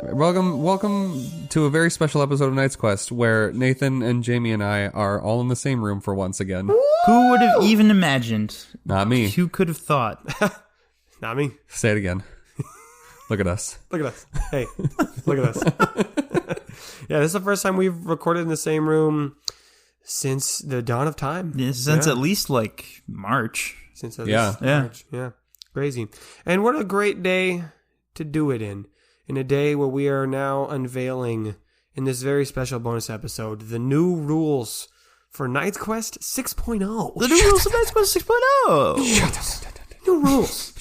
Welcome to a very special episode of Knight's Quest, where Nathan and Jamie and I are all in the same room for once again. Who would have even imagined? Not me. Who could have thought? Not me. Say it again. Look at us. Look at us. Hey, look at us. Yeah, this is the first time we've recorded in the same room since the dawn of time. Yeah, since at least like March. Since at least March. Yeah. Crazy. And what a great day to do it in. In a day where we are now unveiling, in this very special bonus episode, the new rules for Knight's Quest 6.0. The new rules of Knight's Quest 6.0. New rules.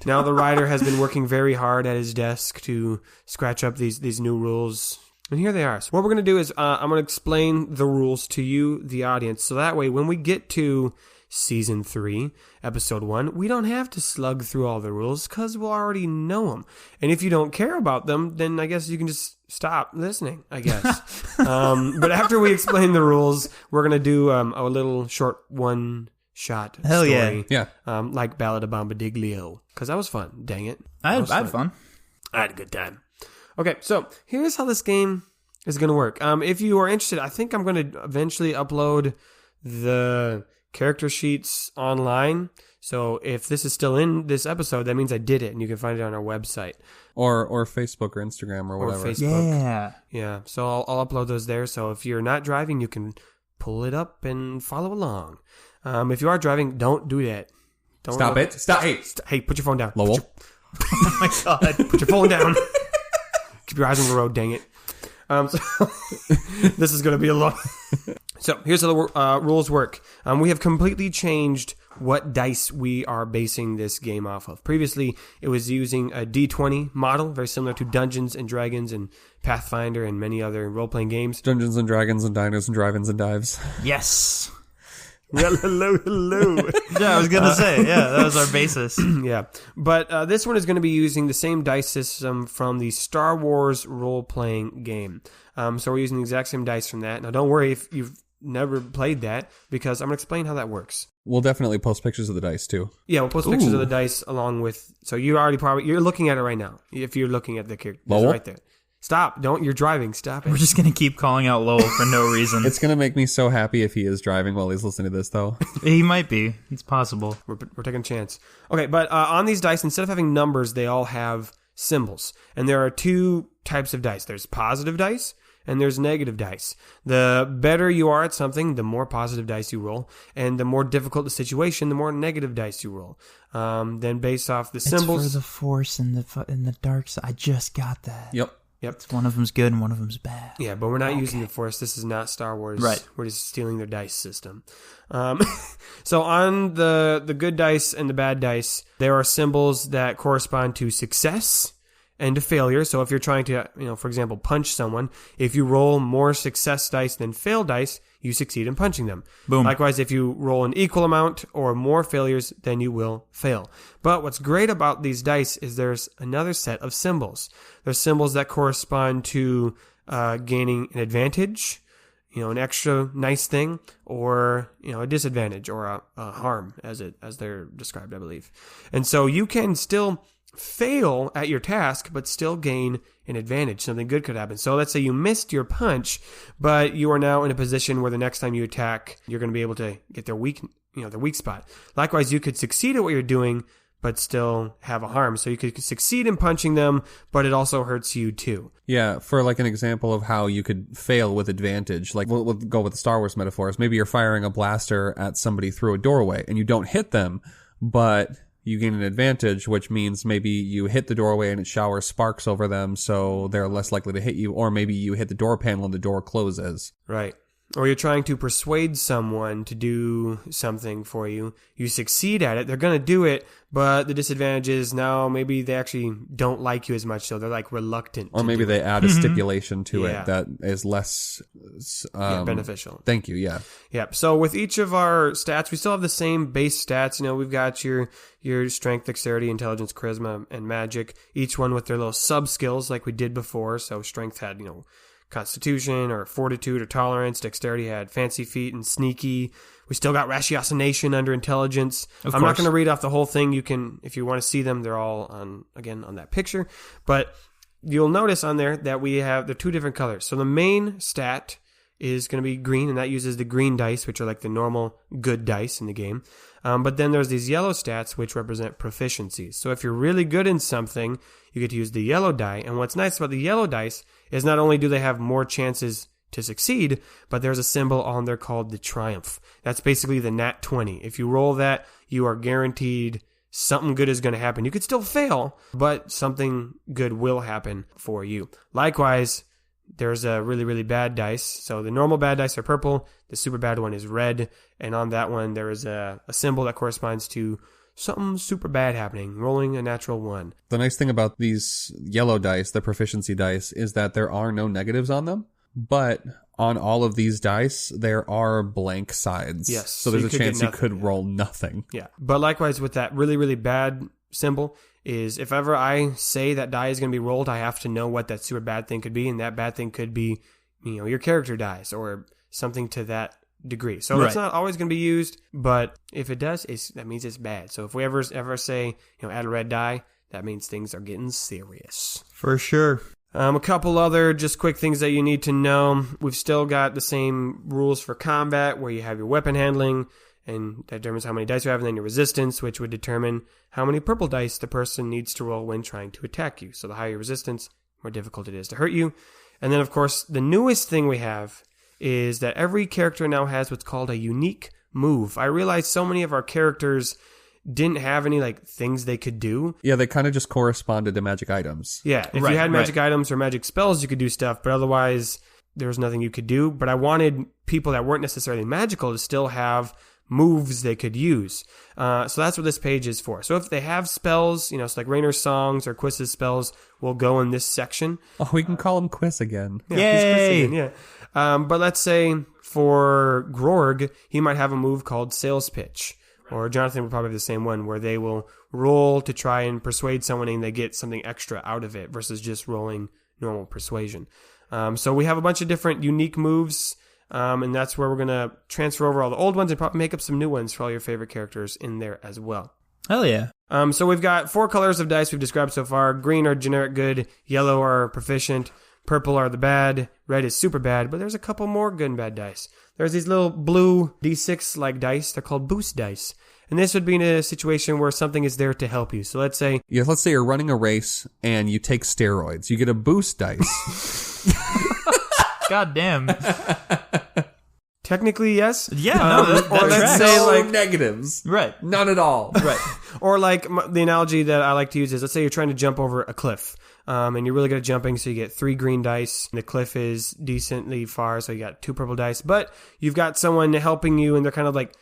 Now the writer has been working very hard at his desk to scratch up these new rules. And here they are. So what we're going to do is I'm going to explain the rules to you, the audience. So that way, when we get to Season 3, Episode 1, we don't have to slug through all the rules because we'll already know them. And if you don't care about them, then I guess you can just stop listening, I guess. But after we explain the rules, we're going to do a little short one-shot story. Yeah. Like Ballad of Bombadiglio. Because that was fun. Dang it. I had fun. I had a good time. Okay, so here's how this game is going to work. If you are interested, I think I'm going to eventually upload the character sheets online. So if this is still in this episode, that means I did it, and you can find it on our website. Or Facebook or Instagram or whatever. Or Facebook. Yeah. Yeah, so I'll upload those there. So if you're not driving, you can pull it up and follow along. If you are driving, don't do that. Don't Stop it. Stop. Hey. Hey, put your phone down. Lowell. Oh my God. Put your phone down. Keep your eyes on the road, dang it. So this is going to be a lot. So here's how the rules work. We have completely changed what dice we are basing this game off of. Previously, it was using a D20 model, very similar to Dungeons and Dragons and Pathfinder and many other role-playing games. Dungeons and Dragons and Diners and Drive-Ins and Dives. Yes. Well, hello. Yeah, I was going to say, that was our basis. Yeah. But this one is going to be using the same dice system from the Star Wars role-playing game. So we're using the exact same dice from that. Now, don't worry if you've never played that, because I'm going to explain how that works. We'll definitely post pictures of the dice, too. Yeah, we'll post pictures of the dice along with... So you're looking at it right now, if you're looking at the character. It's right there. Stop. You're driving. Stop it. We're just going to keep calling out Lowell for no reason. It's going to make me so happy if he is driving while he's listening to this, though. He might be. It's possible. We're taking a chance. Okay, but on these dice, instead of having numbers, they all have symbols. And there are two types of dice. There's positive dice and there's negative dice. The better you are at something, the more positive dice you roll. And the more difficult the situation, the more negative dice you roll. Then based off the symbols... It's for the Force and the dark side. I just got that. Yep. It's one of them's good and one of them's bad. Yeah, but we're not using the Force. This is not Star Wars. Right. We're just stealing their dice system. So on the good dice and the bad dice, there are symbols that correspond to success and to failure. So if you're trying to, for example, punch someone, if you roll more success dice than fail dice, you succeed in punching them. Boom. Likewise, if you roll an equal amount or more failures, then you will fail. But what's great about these dice is there's another set of symbols. There's symbols that correspond to gaining an advantage, an extra nice thing, or a disadvantage or a harm, as they're described, I believe. And so you can still fail at your task, but still gain an advantage. Something good could happen. So let's say you missed your punch, but you are now in a position where the next time you attack, you're going to be able to get their weak spot. Likewise, you could succeed at what you're doing, but still have a harm. So you could succeed in punching them, but it also hurts you too. Yeah, for like an example of how you could fail with advantage, like we'll go with the Star Wars metaphors. Maybe you're firing a blaster at somebody through a doorway and you don't hit them, but you gain an advantage, which means maybe you hit the doorway and it showers sparks over them, so they're less likely to hit you. Or maybe you hit the door panel and the door closes. Right. Or you're trying to persuade someone to do something for you. You succeed at it. They're going to do it, but the disadvantage is now maybe they actually don't like you as much, so they're like reluctant. Or maybe they add a stipulation to it that is less beneficial. Thank you, yeah. Yep. So with each of our stats, we still have the same base stats. We've got your strength, dexterity, intelligence, charisma, and magic. Each one with their little sub skills like we did before. So strength had, constitution or fortitude or tolerance. Dexterity had fancy feet and sneaky. We still got ratiocination under intelligence. I'm not going to read off the whole thing. You can, if you want to see them, they're all on that picture. But you'll notice on there that we have the two different colors. So the main stat is going to be green, and that uses the green dice, which are like the normal good dice in the game. But then there's these yellow stats, which represent proficiencies. So if you're really good in something, you get to use the yellow die. And what's nice about the yellow dice is not only do they have more chances to succeed, but there's a symbol on there called the triumph. That's basically the nat 20. If you roll that, you are guaranteed something good is going to happen. You could still fail, but something good will happen for you. Likewise, there's a really, really bad dice. So the normal bad dice are purple. The super bad one is red. And on that one, there is a symbol that corresponds to something super bad happening, rolling a natural 1. The nice thing about these yellow dice, the proficiency dice, is that there are no negatives on them. But on all of these dice, there are blank sides. Yes. So there's you a could chance get you could roll nothing. Yeah. But likewise with that really, really bad symbol is if ever I say that die is going to be rolled, I have to know what that super bad thing could be. And that bad thing could be, your character dies or something to that degree. So it's not always going to be used, but if it does, that means it's bad. So if we ever say, add a red die, that means things are getting serious. For sure. A couple other just quick things that you need to know. We've still got the same rules for combat where you have your weapon handling, and that determines how many dice you have, and then your resistance, which would determine how many purple dice the person needs to roll when trying to attack you. So the higher your resistance, the more difficult it is to hurt you. And then, of course, the newest thing we have is that every character now has what's called a unique move. I realize so many of our characters didn't have any things they could do. Yeah, they kind of just corresponded to magic items. Yeah, if you had magic items or magic spells, you could do stuff, but otherwise there was nothing you could do. But I wanted people that weren't necessarily magical to still have moves they could use. So that's what this page is for. So if they have spells, so like Rainer's songs or Quiz's spells will go in this section. Oh, we can call him Quiz again. Yeah, Yay! he's Quiz again, yeah. But let's say for Grorg, he might have a move called Sales Pitch. Or Jonathan would probably have the same one where they will roll to try and persuade someone and they get something extra out of it versus just rolling normal persuasion. So we have a bunch of different unique moves, and that's where we're going to transfer over all the old ones and probably make up some new ones for all your favorite characters in there as well. Hell yeah. So we've got 4 colors of dice we've described so far. Green are generic good, yellow are proficient, purple are the bad, red is super bad, but there's a couple more good and bad dice. There's these little blue D6-like dice. They're called boost dice. And this would be in a situation where something is there to help you. So let's say you're running a race and you take steroids. You get a boost dice. God damn. Technically, yes. Yeah, no, that or let's tracks. say negatives. Right. None at all. Right. Or the analogy that I like to use is, let's say you're trying to jump over a cliff. And you're really good at jumping, so you get 3 green dice. The cliff is decently far, so you got 2 purple dice. But you've got someone helping you, and they're kind of like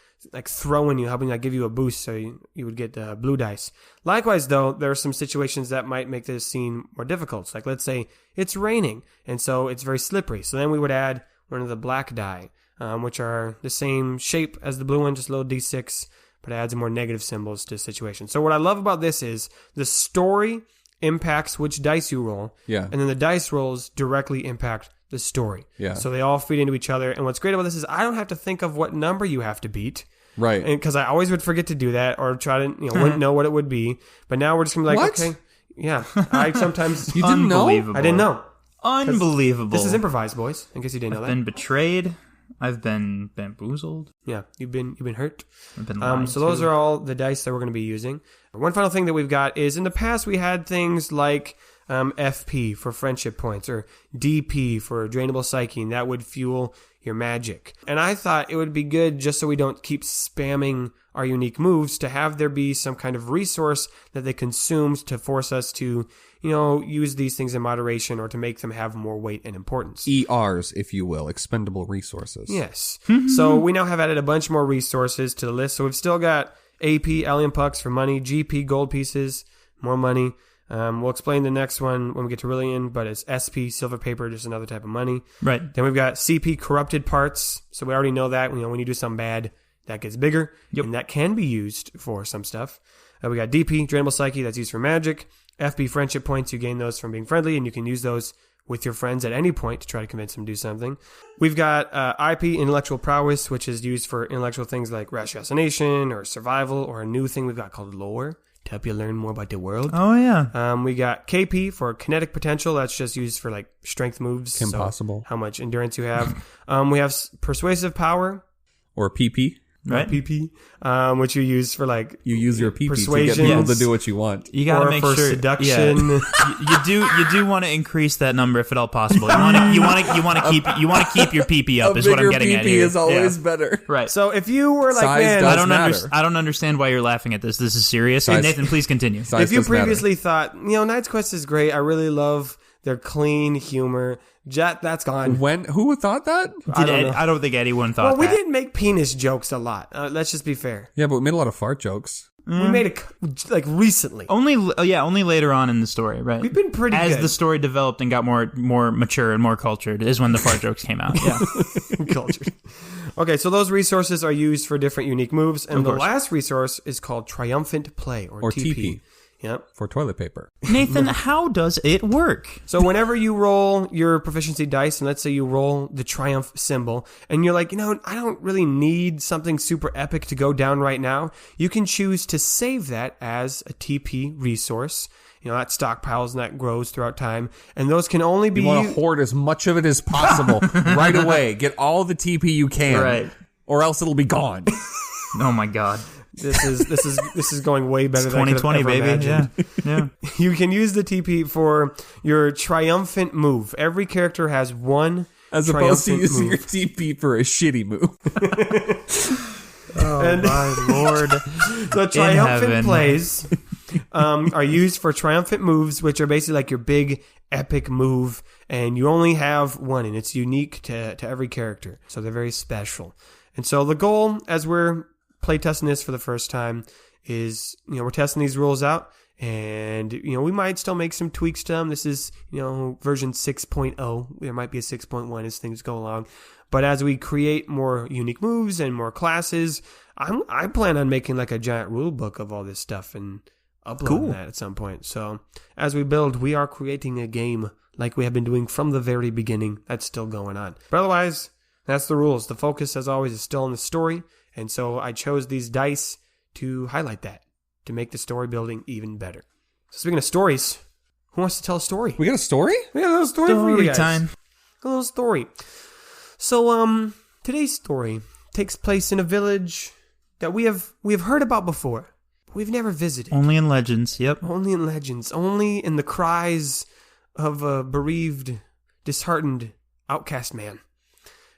throwing you, helping give you a boost, so you would get blue dice. Likewise, though, there are some situations that might make this scene more difficult. So, let's say it's raining, and so it's very slippery. So then we would add one of the black die, which are the same shape as the blue one, just a little D6, but it adds more negative symbols to the situation. So what I love about this is the story impacts which dice you roll. Yeah. And then the dice rolls directly impact the story. Yeah. So they all feed into each other. And what's great about this is I don't have to think of what number you have to beat. Right. And because I always would forget to do that or try to, wouldn't know what it would be. But now we're just going to be like, What? okay. Yeah. I sometimes. You didn't know? I didn't know. Unbelievable. This is improvised, boys, in case you didn't know I've that. been betrayed. I've been bamboozled. Yeah, you've been hurt. I've been lied So those to. are all the dice that we're going to be using. One final thing that we've got is in the past we had things like FP for friendship points or DP for drainable psyche, and that would fuel your magic. And I thought it would be good, just so we don't keep spamming our unique moves, to have there be some kind of resource that they consume to force us to, use these things in moderation or to make them have more weight and importance. ERs, if you will, expendable resources. Yes. So we now have added a bunch more resources to the list. So we've still got AP, alien pucks for money, GP, gold pieces, more money. We'll explain the next one when we get to Rillian, but it's SP, silver paper, just another type of money. Right. Then we've got CP, corrupted parts. So we already know that, when you do something bad, that gets bigger. Yep. And that can be used for some stuff. We got DP, drainable psyche, that's used for magic. FP, friendship points, you gain those from being friendly, and you can use those with your friends at any point to try to convince them to do something. We've got IP, intellectual prowess, which is used for intellectual things like ratiocination or survival, or a new thing we've got called lore, to help you learn more about the world. Oh, yeah. We got KP for kinetic potential. That's just used for like strength moves. Impossible. So how much endurance you have. We have persuasive power. Or PP. Right? PP, which you use for like You use your PP to get persuasion. people to do what you want. You got to or make for sure seduction. Yeah. You do want to increase that number if at all possible. You want to keep your PP up. Is what I'm getting PP at here. is always Yeah. better. Right. So if you were like, Size man, does matter. I don't understand why you're laughing at this. This is serious. Size- Nathan, please continue. Size if you does matter. previously thought, Knight's Quest is great, I really love their clean humor. That's gone. Who thought that? I don't think anyone thought Well, we that. didn't make penis jokes a lot. Let's just be fair. Yeah, but we made a lot of fart jokes. We made it like recently. Only later on in the story, right? We've been pretty As good. the story developed and got more mature and more cultured is when the fart jokes came out. Yeah. Cultured. Okay, so those resources are used for different unique moves, and the course. last resource is called Triumphant Play, or TP. TP. Yep. For toilet paper. Nathan, how does it work? So whenever you roll your proficiency dice, and let's say you roll the triumph symbol, and you're like, I don't really need something super epic to go down right now, you can choose to save that as a TP resource. That stockpiles and that grows throughout time, and those can only be You want to hoard as much of it as possible right away. Get all the TP you can. Right. Or else it'll be gone. Oh my god. This is going way better than I could have 2020, ever baby. imagined. Yeah. You can use the TP for your triumphant move. Every character has one As opposed to triumphant using your move. TP for a shitty move. Oh my lord. The triumphant heaven. plays are used for triumphant moves, which are basically like your big epic move, and you only have one, and it's unique to every character. So they're very special. And so the goal, as we're playtesting this for the first time, is we're testing these rules out, and we might still make some tweaks to them. This is version 6.0. There might be a 6.1 as things go along. But as we create more unique moves and more classes, I plan on making like a giant rule book of all this stuff and uploading that at some point. So as we build, we are creating a game like we have been doing from the very beginning. That's still going on. But otherwise, that's the rules. The focus, as always, is still on the story. And so I chose these dice to highlight that, to make the story building even better. So speaking of stories, who wants to tell a story? We got a story? We got a little story for you Story guys. time. A little story. So, today's story takes place in a village that we have heard about before. But we've never visited. Only in legends. Yep. Only in legends. Only in the cries of a bereaved, disheartened, outcast man.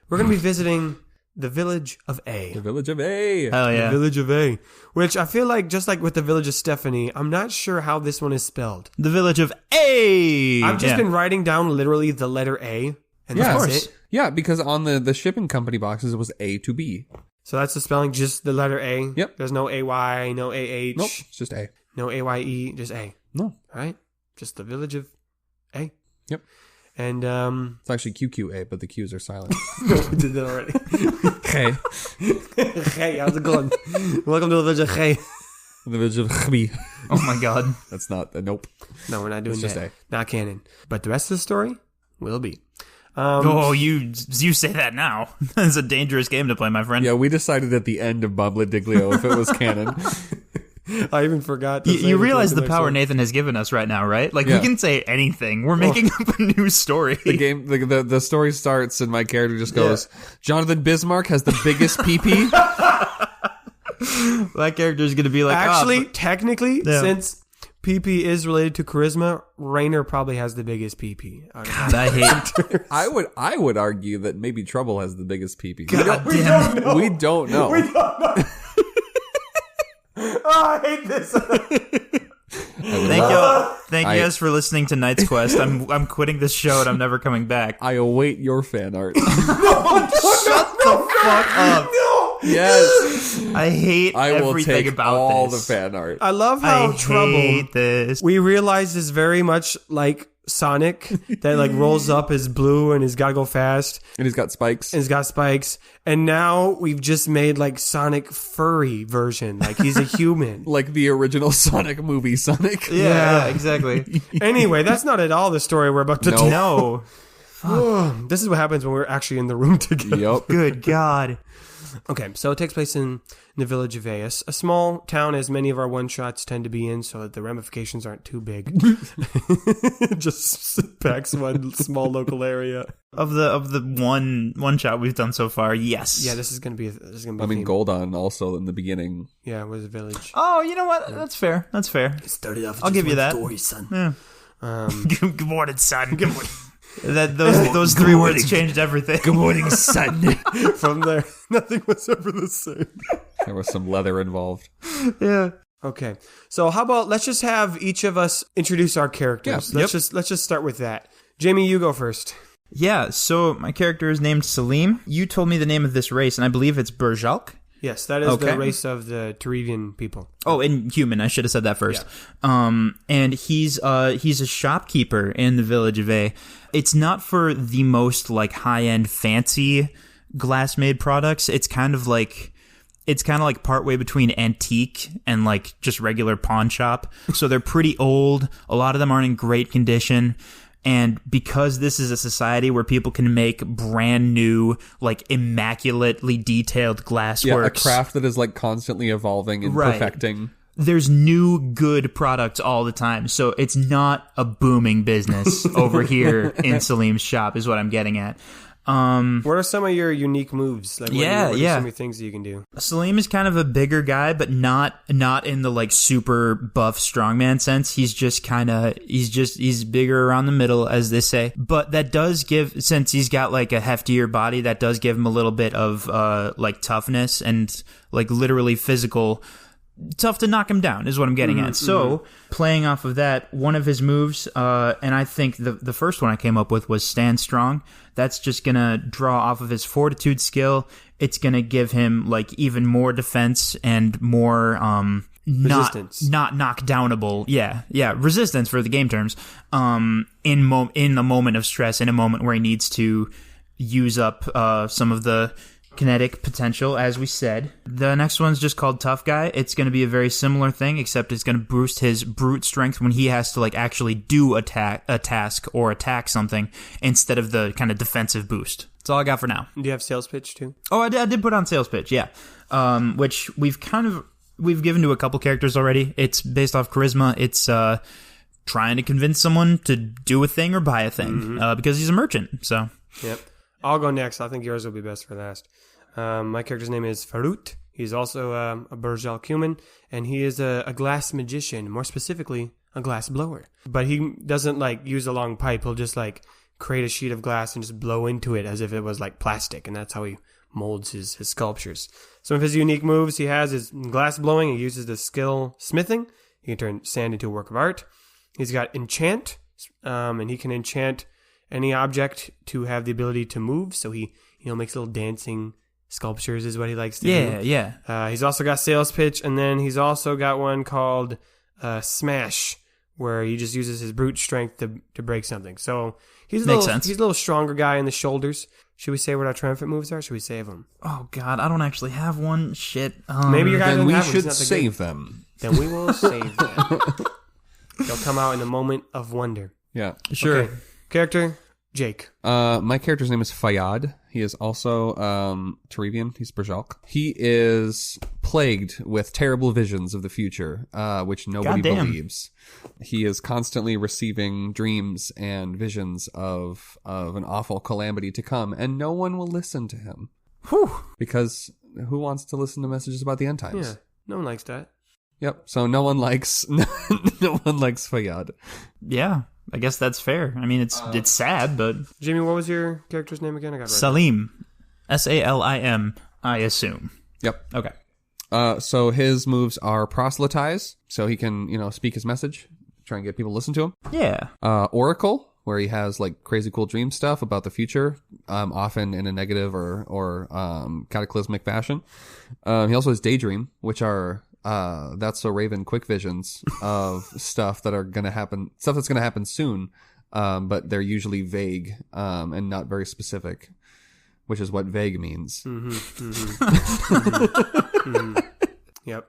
We're going to be visiting the village of A. The village of A. Oh yeah. The village of A. Which I feel like, just like with the village of Stephanie, I'm not sure how this one is spelled. The village of A. I've just Yeah. been writing down literally the letter A. And Yeah, that's it. Yeah, because on the shipping company boxes, it was A to B. So that's the spelling, just the letter A. Yep. There's no AY, no AH. Nope, it's just A. No AYE, just A. No. All right? Just the village of A. Yep. And, It's actually QQA, but the Q's are silent. we did that already. Okay. Hey, how's it going? Welcome to the village of Hey. The village of B. Oh my god. That's not, nope. No, we're not doing It's just that. A. Not canon. But the rest of the story will be. Oh, you say that now. It's a dangerous game to play, my friend. Yeah, we decided at the end of Bob Diglio if it was canon. I even forgot. To say You the realize the next power one. Nathan has given us right now, right? Like, Yeah. we can say anything. We're making up a new story. The game, the story starts and my character just goes, Jonathan Bismarck has the biggest PP. That character is going to be like, Actually, technically, Yeah. since PP is related to charisma, Rainer probably has the biggest PP. God, I hate. I would argue that maybe Trouble has the biggest PP. God damn it. We don't know. Oh, I hate this. Thank you guys for listening to Knight's Quest. I'm quitting this show and I'm never coming back. I await your fan art. Shut the fuck up. Yes. I hate I will everything take about all this. the fan art. I love how I Trouble, hate this. we realize, is very much like Sonic, that like rolls up is blue and he's got to go fast And he's got spikes. and he's got spikes. And now we've just made like Sonic furry version. Like he's a human. Like the original Sonic movie, Sonic. Yeah, exactly. Anyway, that's not at all the story we're about to No. tell. No. This is what happens when we're actually in the room together. Yep. Good God. Okay, so it takes place in the village of Veus, a small town as many of our one-shots tend to be in, so that the ramifications aren't too big. Just packs one small local area. Of the one shot we've done so far, yes. Yeah, this is gonna be. I mean, Goldon also in the beginning. Yeah, it was a village. Oh, you know what? That's fair. That's fair. It started off. With I'll just give you one that. story, son. Yeah. Good morning, son. Good morning. Those three words changed everything. Good morning, son. From there, nothing was ever the same. There was some leather involved. Yeah. Okay. So how about let's just have each of us introduce our characters. Yeah. Let's just start with that. Jamie, you go first. Yeah, so my character is named Salim. You told me the name of this race, and I believe it's Berjalk. Yes, that is Okay. the race of the Terevian people. Oh, and human. I should have said that first. Yeah. And he's a shopkeeper in the village of A. It's not for the most like high-end fancy glass-made products. It's kind of like partway between antique and like just regular pawn shop. So they're pretty old. A lot of them aren't in great condition. And because this is a society where people can make brand new, like immaculately detailed glass Yeah, works, a craft that is like constantly evolving and Right. perfecting. there's new good products all the time. So it's not a booming business over here in Salim's shop is what I'm getting at. What are some of your unique moves? Like, what are some of your things that you can do? Salim is kind of a bigger guy, but not in the like super buff strongman sense. He's bigger around the middle, as they say. But that does give, since he's got like a heftier body, that does give him a little bit of like toughness and like literally physical. Tough to knock him down is what I'm getting at. So playing off of that, one of his moves, and I think the first one I came up with was Stand Strong. That's just going to draw off of his fortitude skill. It's going to give him like even more defense and more resistance. Not knockdownable. Yeah, resistance for the game terms. In the moment of stress, in a moment where he needs to use up some of the kinetic potential, as we said. The next one's just called Tough Guy. It's going to be a very similar thing, except it's going to boost his brute strength when he has to like actually do a task or attack something instead of the kind of defensive boost. That's all I got for now. Do you have sales pitch too? Oh, I did put on sales pitch, yeah. Which we've given to a couple characters already. It's based off charisma. It's trying to convince someone to do a thing or buy a thing because he's a merchant. So Yep. I'll go next. I think yours will be best for last. My character's name is Farut. He's also a Berjal human, and he is a glass magician, more specifically, a glass blower. But he doesn't like use a long pipe. He'll just like create a sheet of glass and just blow into it as if it was like plastic, and that's how he molds his sculptures. Some of his unique moves he has is glass blowing. He uses the skill smithing. He can turn sand into a work of art. He's got enchant, and he can enchant any object to have the ability to move. So he makes little dancing sculptures is what he likes to do. Yeah. He's also got sales pitch, and then he's also got one called Smash, where he just uses his brute strength to break something. So he's a little stronger guy in the shoulders. Should we say what our triumphant moves are? Should we save them? Oh God, I don't actually have one. Shit. Maybe your guy Then doesn't we have one. He's should not that save good. them. Then we will save them. They'll come out in a moment of wonder. Yeah. Sure. Okay. Character, Jake. My character's name is Fayyad. He is also Terevian. He's Berjalk. He is plagued with terrible visions of the future, which nobody Goddamn. believes. He is constantly receiving dreams and visions of an awful calamity to come, and no one will listen to him. Whew. Because who wants to listen to messages about the end times? Yeah, no one likes that. Yep. So no one likes Fayyad. Yeah, I guess that's fair. I mean, it's sad, but Jimmy, what was your character's name again? I got it right. Salim, Salim, I assume. Yep. Okay. So his moves are proselytize, so he can, speak his message, try and get people to listen to him. Yeah. Oracle, where he has like crazy cool dream stuff about the future, often in a negative or cataclysmic fashion. He also has daydream, which are That's So Raven quick visions of stuff that's going to happen soon, but they're usually vague and not very specific, which is what vague means. Yep.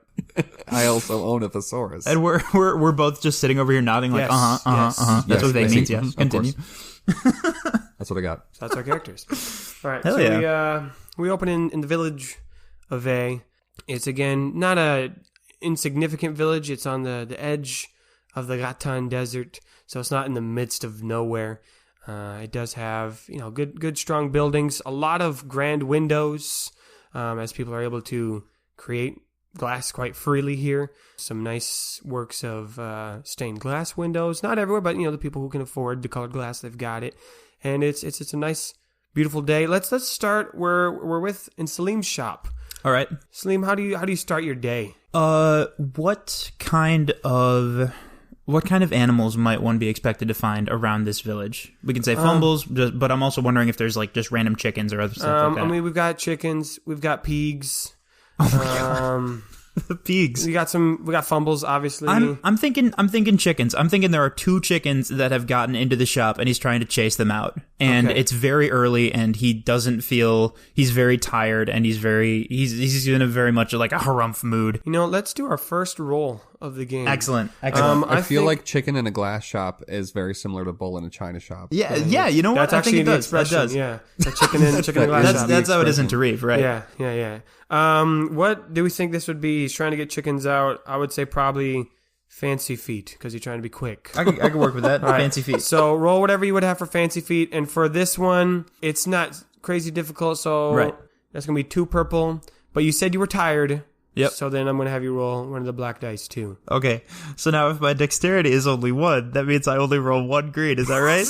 I also own a thesaurus. And we're both just sitting over here nodding like Yes, yes, That's what vague vague. means. Yes. Of Continue. That's what I got. So that's our characters. All right. Hell so yeah. we open in the village of A. It's, again, not a insignificant village. It's on the edge of the Ratan Desert, so it's not in the midst of nowhere. It does have, good strong buildings, a lot of grand windows, as people are able to create glass quite freely here. Some nice works of stained glass windows. Not everywhere, but the people who can afford the colored glass, they've got it. And it's a nice, beautiful day. Let's start. We're in Salim's shop. All right. Salim, how do you start your day? What kind of animals might one be expected to find around this village? We can say fumbles, but I'm also wondering if there's like just random chickens or other stuff like that. I mean, we've got chickens, we've got pigs. The pigs. We got fumbles, obviously. I'm thinking chickens. I'm thinking there are 2 chickens that have gotten into the shop and he's trying to chase them out. And it's very early and he doesn't feel, he's very tired and he's in a very much like a harumph mood. Let's do our first roll of the game. Excellent. I feel like chicken in a glass shop is very similar to bull in a china shop. Yeah, you know what? That's actually the expression. Yeah, a chicken in a glass shop. That's how it is in Tarif, right? Yeah. What do we think this would be? He's trying to get chickens out. I would say probably fancy feet, because you're trying to be quick. I could work with that. Right. Fancy feet. So roll whatever you would have for fancy feet. And for this one, it's not crazy difficult. So that's going to be 2 purple. But you said you were tired. Yep. So then I'm going to have you roll one of the black dice too. Okay. So now if my dexterity is only 1, that means I only roll 1 green. Is that right?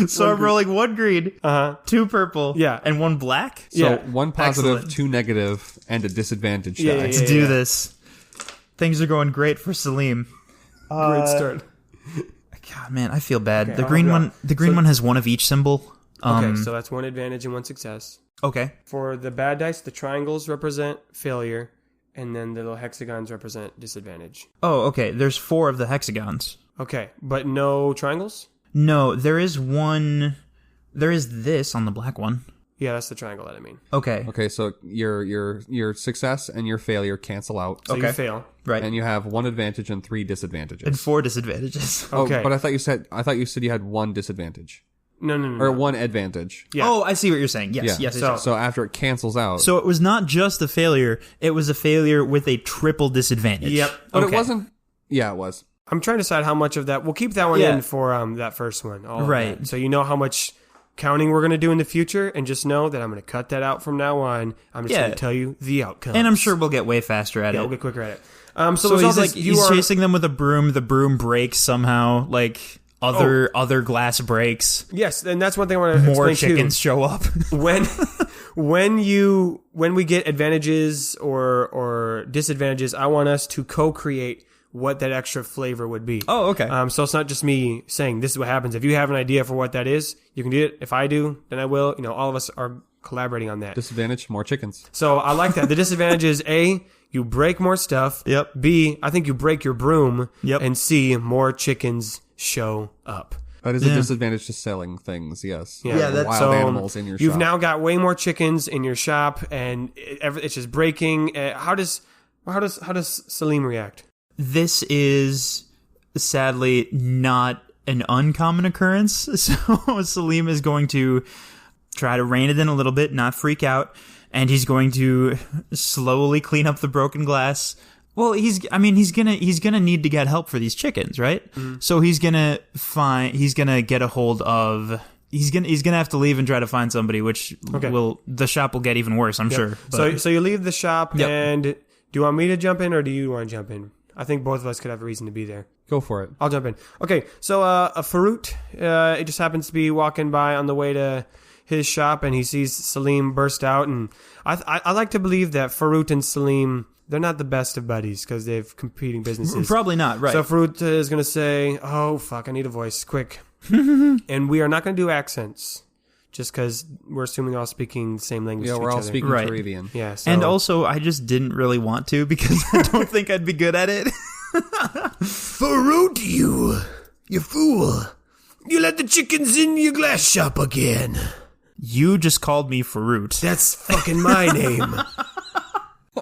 So I'm rolling 1 green, 2 purple, and 1 black. So 1 positive, 2 negative, and a disadvantage. Let's do this. Things are going great for Salim. Great start. God, man, I feel bad. Okay, the green one has 1 of each symbol. Okay, so that's 1 advantage and 1 success. Okay. For the bad dice, the triangles represent failure, and then the little hexagons represent disadvantage. Oh, okay. There's 4 of the hexagons. Okay, but no triangles? No, there is one. There is this on the black one. Yeah, that's the triangle that I mean. Okay. Okay, so your success and your failure cancel out. So you fail. Right. And you have 1 advantage and 3 disadvantages. And 4 disadvantages. Okay. Oh, but I thought you said you had 1 disadvantage. No. Or 1 advantage. Yeah. Oh, I see what you're saying. Yes, Yeah. yes. So after it cancels out. So it was not just a failure, it was a failure with a triple disadvantage. Yep. But it wasn't. Yeah, it was. I'm trying to decide how much of that. We'll keep that one in for that first one. Right. So you know how much counting we're going to do in the future, and just know that I'm going to cut that out from now on. I'm just going to tell you the outcome. And I'm sure we'll get way faster at it. We'll get quicker at it. So he's chasing them with a broom. The broom breaks somehow. Like other glass breaks. Yes, and that's one thing I want to explain too. More chickens show up. when we get advantages or disadvantages, I want us to co-create what that extra flavor would be. Oh, okay. So it's not just me saying this is what happens. If you have an idea for what that is, you can do it. If I do, then I will. All of us are collaborating on that. Disadvantage, more chickens. So I like that. The disadvantage is A, you break more stuff. Yep. B, I think you break your broom. Yep. And C, more chickens show up. That is a disadvantage to selling things, yes. Yeah, that's wild animals in your shop. You've now got way more chickens in your shop, and it's just breaking. How does Salim react? This is sadly not an uncommon occurrence. So Salim is going to try to rein it in a little bit, not freak out, and he's going to slowly clean up the broken glass. Well, he's gonna need to get help for these chickens, right? Mm. So he's gonna get a hold of. He's gonna have to leave and try to find somebody, which the shop will get even worse, I'm sure. But. So you leave the shop, and do you want me to jump in, or do you want to jump in? I think both of us could have a reason to be there. Go for it. I'll jump in. Okay, so a Farut, it just happens to be walking by on the way to his shop, and he sees Salim burst out, and I like to believe that Farut and Salim, they're not the best of buddies because they have competing businesses. Probably not, right. So Farut is going to say, oh, fuck, I need a voice, quick. And we are not going to do accents. Just because we're assuming they're all speaking the same language to each other. Yeah, we're all speaking Caribbean. Yeah, so. And also, I just didn't really want to because I don't think I'd be good at it. Farut, you fool. You let the chickens in your glass shop again. You just called me Farut. That's fucking my name.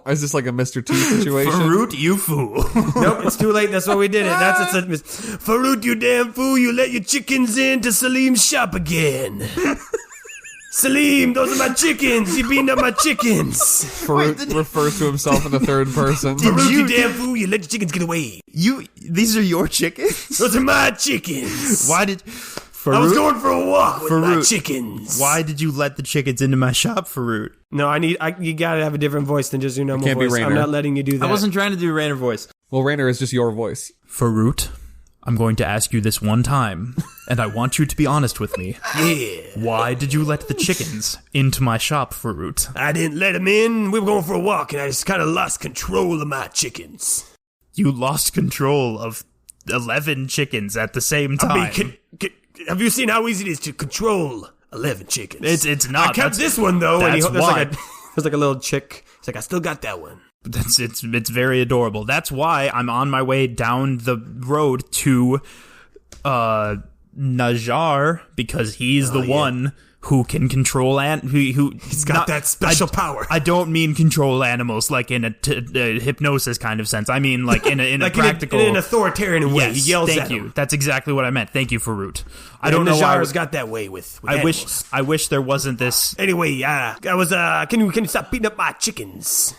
Is this like a Mr. T situation? Faroot, you fool. Nope, it's too late. That's why we did it. That's it. Faroot, you damn fool. You let your chickens into Salim's shop again. Salim, those are my chickens. You beating up my chickens. Farouk refers to himself in the third person. Farouk, you damn fool. You let your chickens get away. These are your chickens? Those are my chickens. Why did... I was going for a walk with my Farouk, chickens. Why did you let the chickens into my shop, Farouk? No, you gotta have a different voice than just your normal can't be voice. Rainer. I'm not letting you do that. I wasn't trying to do a Rainer voice. Well, Rainer is just your voice. Farouk, I'm going to ask you this one time, and I want you to be honest with me. Yeah. Why did you let the chickens into my shop, Farouk? I didn't let them in. We were going for a walk, and I just kind of lost control of my chickens. You lost control of 11 chickens at the same time. I mean, have you seen how easy it is to control 11 chickens? It's not. I kept this one, though. That's why. There's like a little chick. It's like, I still got that one. It's very adorable. That's why I'm on my way down the road to Najar, because he's the one who can control He's got that special power. I don't mean control animals like in a hypnosis kind of sense. I mean like in a like practical, in an authoritarian way. Yes, he yells thank at you. him. That's exactly what I meant. Thank you, Farouk. I don't know why Najar's got that way with animals. I wish there wasn't this. Anyway, I was can you stop beating up my chickens?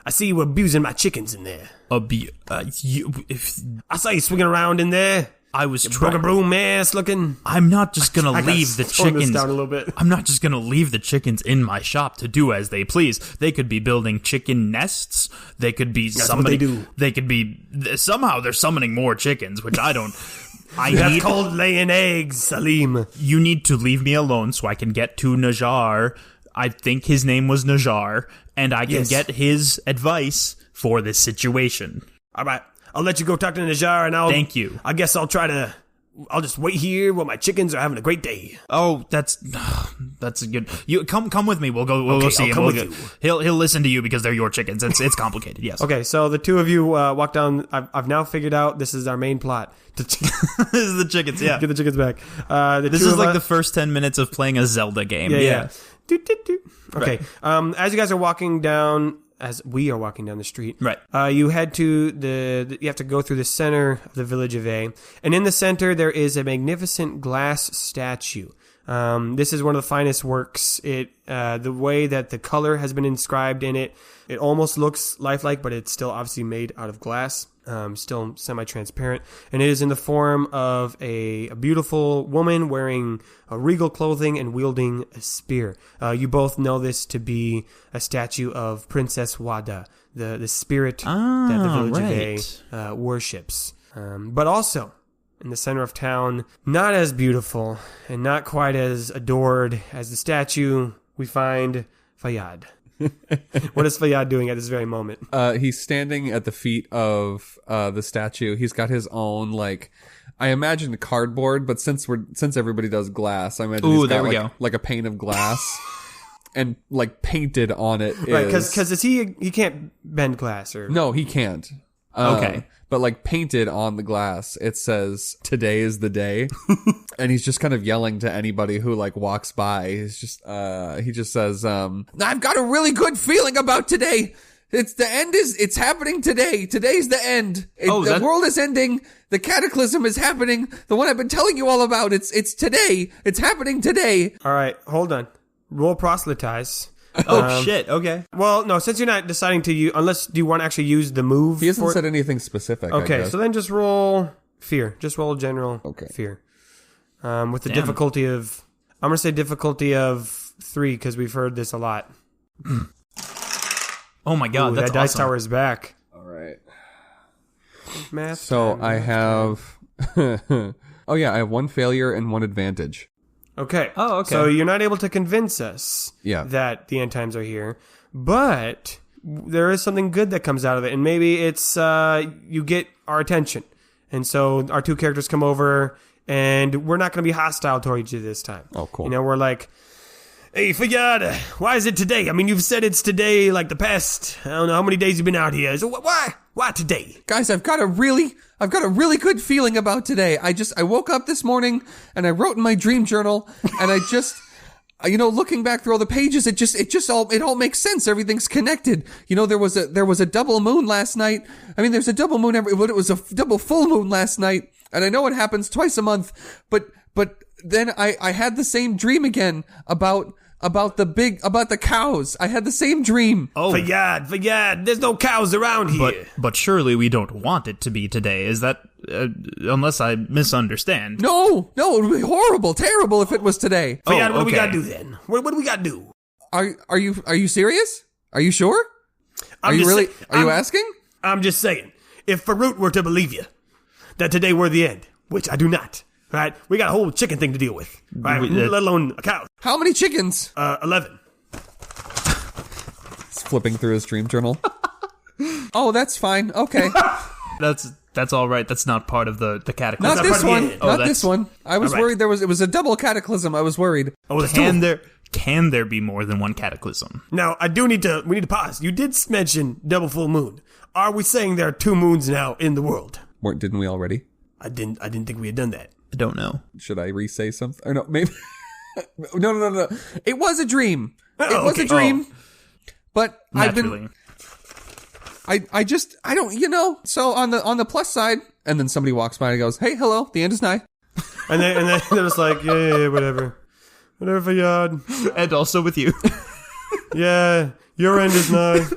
I see you abusing my chickens in there. I saw you swinging around in there. I was broken broom ass looking. I'm not just gonna leave the chickens down a little bit. I'm not just gonna leave the chickens in my shop to do as they please. They could be building chicken nests. They could be what they do. They could be somehow they're summoning more chickens, which I don't. That's called laying eggs, Salim. You need to leave me alone so I can get to Najar. I think his name was Najar, and I can get his advice for this situation. All right. I'll let you go talk to Najar, and Thank you. I guess I'll just wait here while my chickens are having a great day. Oh, that's a good. You come with me. We'll go see him. He'll listen to you because they're your chickens. It's complicated. Yes. Okay, so the two of you walk down. I've now figured out this is our main plot. This is the chickens. Yeah, get the chickens back. This is like the first 10 minutes of playing a Zelda game. Yeah. Okay. Right. As you guys are walking down. As we are walking down the street, right? You head to you have to go through the center of the village of A, and in the center there is a magnificent glass statue. This is one of the finest works. The way that the color has been inscribed in it, it almost looks lifelike, but it's still obviously made out of glass. Still semi-transparent, and it is in the form of a beautiful woman wearing regal clothing and wielding a spear. You both know this to be a statue of Princess Wada, the spirit that the village of A worships. But also, in the center of town, not as beautiful and not quite as adored as the statue, we find Fayyad. What is Fayyad doing at this very moment? He's standing at the feet of the statue. He's got his own, I imagine cardboard, but since everybody does glass, I imagine he's got like a pane of glass, and painted on it is right, because he can't bend glass or no, he can't. Okay. But painted on the glass, it says, "Today is the day," and he's just kind of yelling to anybody who walks by. He just says, "I've got a really good feeling about today. It's the end it's happening today. Today's the end. The world is ending. The cataclysm is happening. The one I've been telling you all about. It's today. It's happening today." All right, hold on. Roll proselytize. Shit. Okay. Well, no, since you're not deciding to use, unless do you want to actually use the move? He hasn't said anything specific. Okay, so then just roll fear. Just roll general fear. With the difficulty of, I'm going to say difficulty of 3 because we've heard this a lot. Oh my god, that's that dice tower is back. All right. Math. So I have, I have 1 failure and 1 advantage. Okay. Oh, okay. So you're not able to convince us that the end times are here, but there is something good that comes out of it, and maybe it's you get our attention, and so our 2 characters come over, and we're not going to be hostile towards you this time. Oh, cool. We're like, "Hey, Fayyad, why is it today? I mean, you've said it's today like the past, I don't know how many days you've been out here. So why today? Guys, I've got a really good feeling about today. I woke up this morning and I wrote in my dream journal and looking back through all the pages, it all makes sense. Everything's connected. There was a double moon last night. I mean, there's a double moon but it was a double full moon last night. And I know it happens twice a month, but then I had the same dream again about the cows. I had the same dream. Oh, Fayyad, there's no cows around here. But surely we don't want it to be today. Is that, unless I misunderstand? No, it would be horrible, terrible if it was today. Fayyad, what do we okay. gotta do then? What do we gotta do? Are you serious? Are you sure? Are you asking? I'm just saying, if Farouk were to believe you, that today we're the end, which I do not, right? We got a whole chicken thing to deal with, right? Let alone a cow. How many chickens? 11. He's flipping through his dream journal. Oh, that's fine. Okay. That's all right. That's not part of the cataclysm. Not this one. Oh, Not this one. I was worried it was a double cataclysm. I was worried. Oh, let's Can there be more than one cataclysm? Now, we need to pause. You did mention double full moon. Are we saying there are 2 moons now in the world? Didn't we already? I didn't think we had done that. I don't know. Should I re-say something? Or no, maybe. No. It was a dream. It was a dream. But Naturally. I don't, so on the plus side, and then somebody walks by and goes, "Hey, hello, the end is nigh." And then they're just like, yeah, whatever. Whatever, Fayyad. And also with you. Yeah, your end is nigh.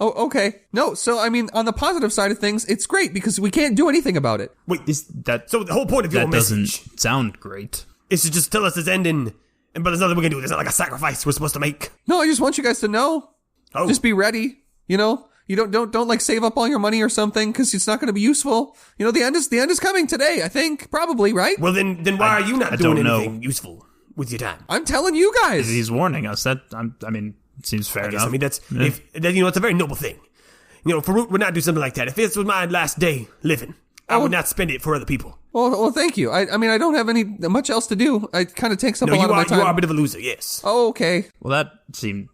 Oh, okay. No, so I mean, on the positive side of things, it's great because we can't do anything about it. Wait, that so the whole point of your doesn't message sound great. is to just tell us it's ending, but there's nothing we can do. There's not like a sacrifice we're supposed to make. No, I just want you guys to know. Oh. Just be ready. You don't like save up all your money or something because it's not going to be useful. The end is coming today. I think probably, right? Well, then why are you not doing don't know. anything useful with your time? I'm telling you guys. He's warning us. It seems fair enough. I mean, that's it's a very noble thing. Farouk would not do something like that. If this was my last day living, I would not spend it for other people. Well, thank you. I mean, I don't have much else to do. It kind of takes up a lot of my time. You are a bit of a loser, yes. Oh, okay. Well, that seemed.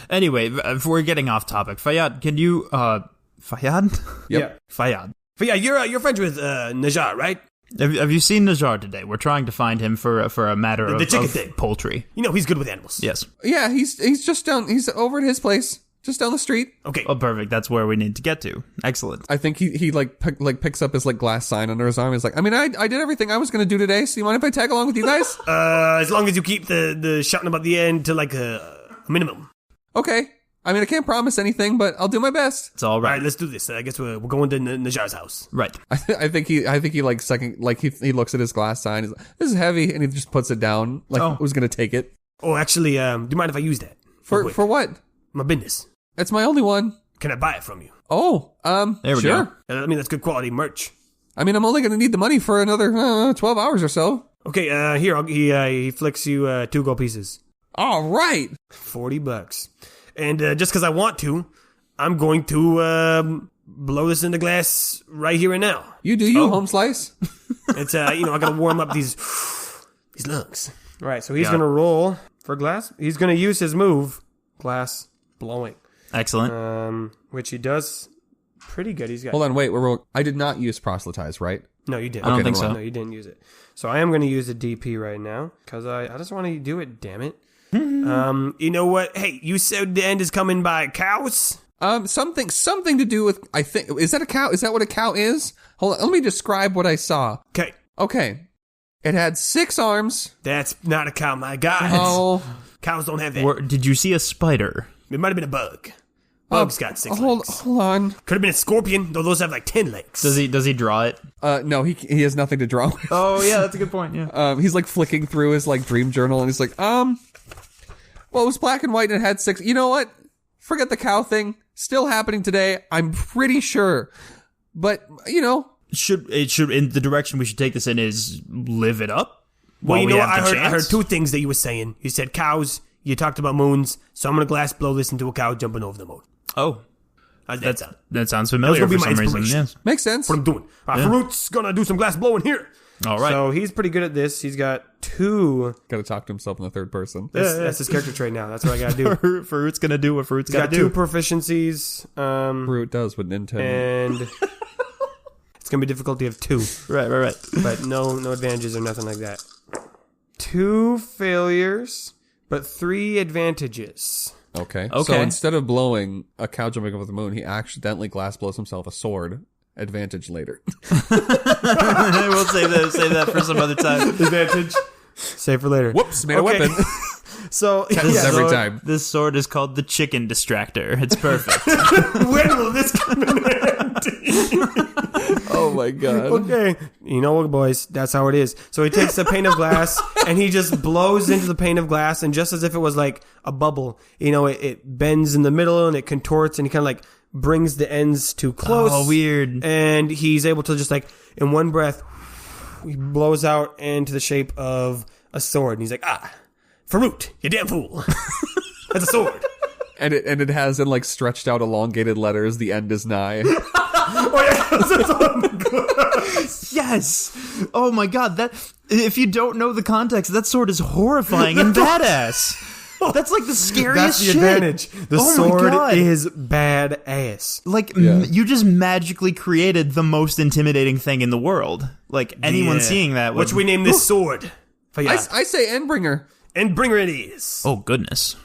Anyway, if we're getting off topic, Fayyad, can you Fayyad? Yep. Yeah. Fayyad. But yeah, you're friends with Najjar, right? Have you seen Najjar today? We're trying to find him for a matter of chicken thing. Poultry. He's good with animals. Yes. Yeah, he's just down. He's over at his place, just down the street. Okay. Oh, perfect. That's where we need to get to. Excellent. I think he picks up his glass sign under his arm. He's like, I mean, I did everything I was going to do today. So you mind if I tag along with you guys? As long as you keep the shouting about the end to like a minimum. Okay. I mean, I can't promise anything, but I'll do my best. It's all All right. right, let's do this. I guess we're going to Najjar's house. Right. I think he like second, like he looks at his glass sign. He's like, this is heavy, and he just puts it down like he was going to take it. Oh, actually, do you mind if I use that? For what? My business. It's my only one. Can I buy it from you? Oh, There we sure. go. I mean, that's good quality merch. I mean, I'm only going to need the money for another 12 hours or so. Okay, here, he flicks you 2 gold pieces. All right. $40. And just because I want to, I'm going to blow this into glass right here and now. You do you, home slice. It's I gotta warm up these lungs. All right, so he's gonna roll for glass. He's gonna use his move, glass blowing. Excellent. Which he does pretty good. He's got. Hold on, wait. I did not use proselytize, right? No, you didn't. I don't think so. No, you didn't use it. So I am gonna use a DP right now because I just want to do it. Damn it. You know what? Hey, you said the end is coming by cows? Something to do with, I think, is that a cow? Is that what a cow is? Hold on, let me describe what I saw. Okay. It had 6 arms. That's not a cow, my God. Oh. Cows don't have that. Did you see a spider? It might have been a bug. Bug's got 6 hold legs. Hold on. Could have been a scorpion, though those have like 10 legs. Does he draw it? No, he has nothing to draw with. Oh yeah, that's a good point. Yeah. He's flicking through his dream journal and he's like, well, it was black and white and it had 6. You know what? Forget the cow thing. Still happening today. I'm pretty sure. But, Should in the direction we should take this in is live it up? Well, you know what? I heard chance? 2 things that you were saying. You said cows. You talked about moons. So I'm going to glass blow this into a cow jumping over the moon. Oh. How's sound? That sounds familiar That's for gonna be some my reason. inspiration. Yes. makes sense. What I'm doing. Farouk's going to do some glass blowing here. All right. So he's pretty good at this. He's got 2. Got to talk to himself in the third person. That's his character trait now. That's what I got to do. Farouk's gonna do what Farouk's He's got gotta 2 do. proficiencies. Fruit does with Nintendo. And it's going to be difficulty of 2. Right. But no advantages or nothing like that. 2 failures. but 3 advantages. Okay. Okay. So instead of blowing a cow jumping over the moon, he accidentally glass blows himself a sword. Advantage later. We'll save that for some other time. Advantage. Save for later. Whoops, made a weapon. So Every time. This sword is called the chicken distractor. It's perfect. When will this come in handy? Oh my god. Okay. You know what, boys? That's how it is. So he takes a pane of glass and he just blows into the pane of glass, and just as if it was like a bubble, it bends in the middle and it contorts, and he kind of like brings the ends too close. Oh, weird. And he's able to just like, in one breath, he blows out into the shape of a sword. And he's like, Faroot, you damn fool. That's a sword. And it has in like stretched out elongated letters, the end is nigh. Yes. Oh my god, that if you don't know the context, that sword is horrifying and badass. That's like the scariest That's the shit. advantage. The Oh my sword God. is badass. Like, Yeah. you just magically created the most intimidating thing in the world. Like, anyone Yeah. seeing that would... What should we name this sword? I say Endbringer. And bringer it is. Oh, goodness.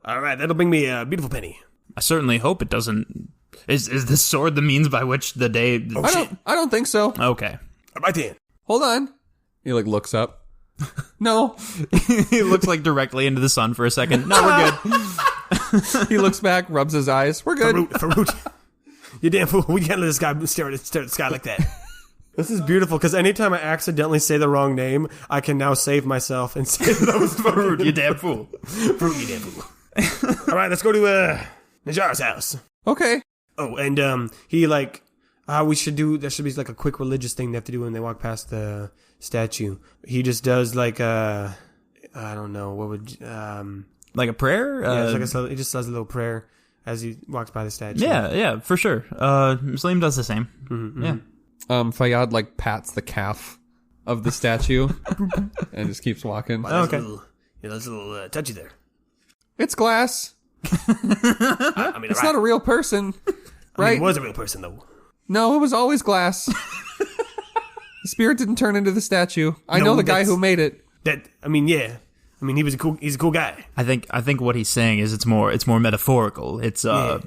All right, that'll bring me a beautiful penny. I certainly hope it doesn't... Is this sword the means by which the day... I don't think so. Okay. Right then. Hold on. He like looks up. No. He looks like directly into the sun for a second. No, we're good. He looks back, rubs his eyes. We're good. Faroot. You damn fool. We can't let this guy stare at the sky like that. This is beautiful, because anytime I accidentally say the wrong name, I can now save myself and say that I was Faroot. You damn fool. Faroot, you damn fool. All right, let's go to Najar's house. Okay. Oh, and he like, there should be like a quick religious thing they have to do when they walk past the statue. He just does like I don't know, what would Like a prayer? yeah, it's like he just does a little prayer as he walks by the statue. Yeah, for sure. Muslim does the same. Mm-hmm. Yeah. Fayyad like pats the calf of the statue and just keeps walking. Okay. That's a little touchy there. It's glass. I mean, It's not a real person, right? He was a real person, though. No, it was always glass. The spirit didn't turn into the statue. I No, know the guy that's- who made it. Yeah. I mean, he's a cool guy. I think what he's saying is it's more metaphorical. It's You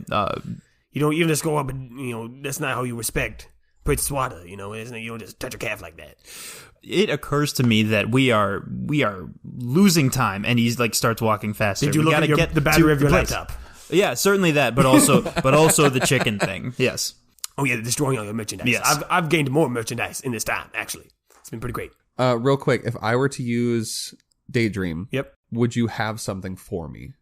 don't just go up and, that's not how you respect Prince Swada, you don't just touch a calf like that. it occurs to me that we are losing time, and he's like starts walking faster. Did you We look gotta at get the battery to of your the place. laptop? Yeah, certainly that, but also the chicken thing. Yes. Oh, yeah, destroying all your merchandise. Yes. I've gained more merchandise in this time, actually. It's been pretty great. Real quick, if I were to use Daydream, Yep. would you have something for me?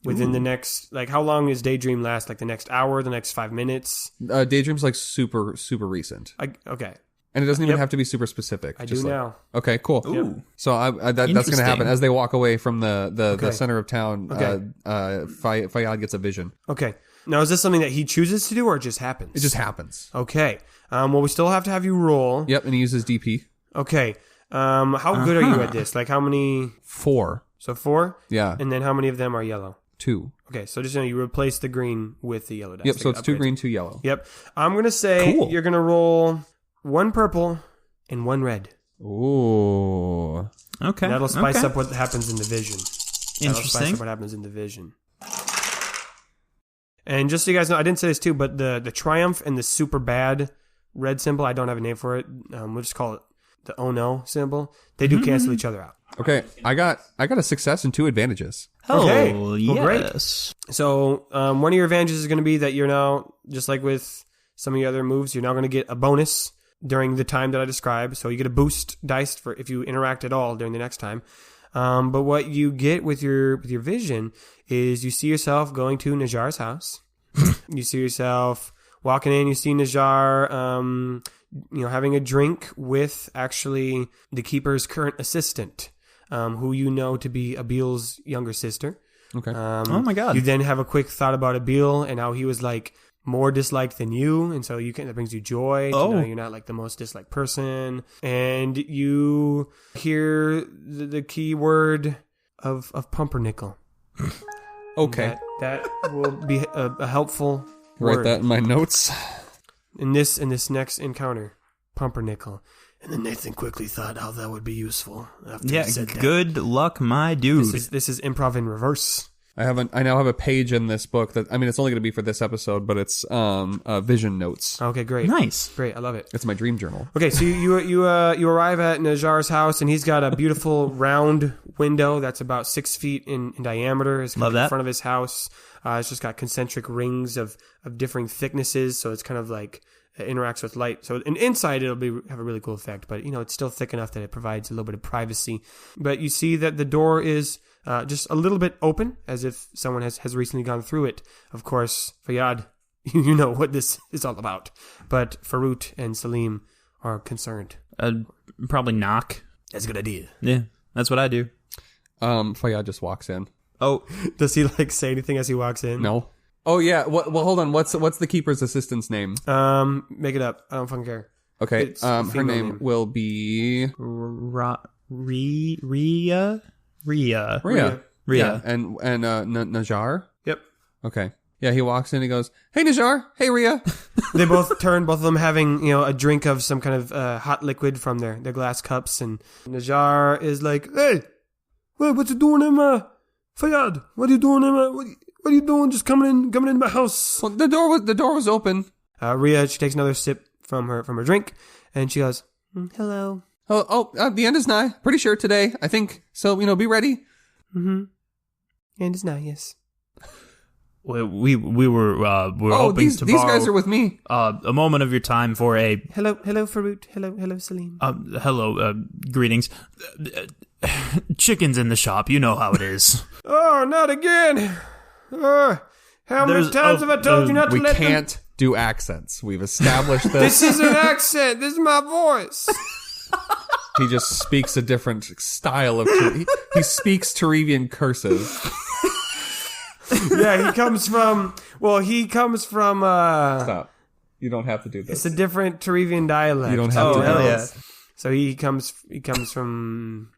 Within the next, like, how long does Daydream last? Like the next hour, the next 5 minutes? Daydream's like super recent, Okay. and it doesn't even Yep. have to be super specific. I Just do like- now. Okay, cool. Ooh. So that's going to Interesting. happen as they walk away from the Okay. center of town. Okay. Fayyad gets a vision. Okay. Now, is this something that he chooses to do, or it just happens? It just happens. Okay. Well, we still have to have you roll. Yep, and he uses DP. Okay. How good are you at this? Like, how many? 4. So 4? Yeah, And then how many of them are yellow? 2. Okay, so just you replace the green with the yellow dice. Yep, to so it's 2 upgrade. green, 2 yellow. Yep. I'm going to say Cool. you're going to roll 1 purple and 1 red. Ooh. Okay. That'll spice okay. up what happens in the vision. That'll spice Interesting. up what happens in the vision. And just so you guys know, I didn't say this too, but the triumph and the super bad red symbol, I don't have a name for it. We'll just call it the oh no symbol. They do cancel each other out. Okay, I got a success and 2 advantages. Okay. Oh, Well, great. yes. So one of your advantages is going to be that you're now, just like with some of your other moves, you're now going to get a bonus during the time that I described. So you get a boost dice for if you interact at all during the next time. But what you get with your vision is you see yourself going to Najar's house. You see yourself walking in. You see Najar, having a drink with actually the keeper's current assistant, who you know to be Abil's younger sister. Okay. Oh my God. You then have a quick thought about Abil and how he was like more disliked than you, and so that brings you joy. To know you're not like the most disliked person, and you hear the key word of pumpernickel. Okay. That will be a helpful Write word that in my notes. in this next encounter. Pumpernickel. And then Nathan quickly thought how that would be useful after Yeah, he said that. good luck, my dude. This is improv in reverse. I now have a page in this book that, I mean, it's only going to be for this episode, but it's vision notes. Okay, great. Nice. Great, I love it. It's my dream journal. Okay, so you arrive at Najar's house, and he's got a beautiful round window that's about 6 feet in diameter. It's Love in that. front of his house. It's just got concentric rings of differing thicknesses, so it's kind of like it interacts with light. So inside it'll have a really cool effect, but it's still thick enough that it provides a little bit of privacy. But you see that the door is just a little bit open, as if someone has recently gone through it. Of course, Fayyad, you know what this is all about. But Farut and Salim are concerned. Probably knock. That's a good idea. Yeah, that's what I do. Fayyad just walks in. Oh, Does he say anything as he walks in? No. Oh, yeah. Well, hold on. What's the keeper's assistant's name? Make it up. I don't fucking care. Okay. It's a Her female name name. will be Rhea. Rhea. Rhea. Yeah. And Najar? Yep. Okay. Yeah, he walks in, he goes, "Hey, Najar. Hey, Rhea." They both turn, both of them having, a drink of some kind of hot liquid from their glass cups, and Najar is like, "Hey, what you doing in my Fayyad? What are you doing in my what are you doing just coming in my house?" Well, the door was open. Rhea, she takes another sip from her drink, and she goes, "Hello." The end is nigh. Pretty sure today. I think so. Be ready. Mm-hmm. And it's not, yes. We were hoping these to borrow guys are with me. a moment of your time for a Hello, Farut. Hello, Salim. hello, greetings. Chickens in the shop, you know how it is. Oh, not again. How many times have I told you not to We let them? can't do accents. We've established This this. is an accent. This is my voice. He just speaks a different style of. He speaks Terevian cursive. Yeah, he comes from. Stop. You don't have to do It's this. a different Terevian dialect. You don't have to do hell this. yeah. So he comes from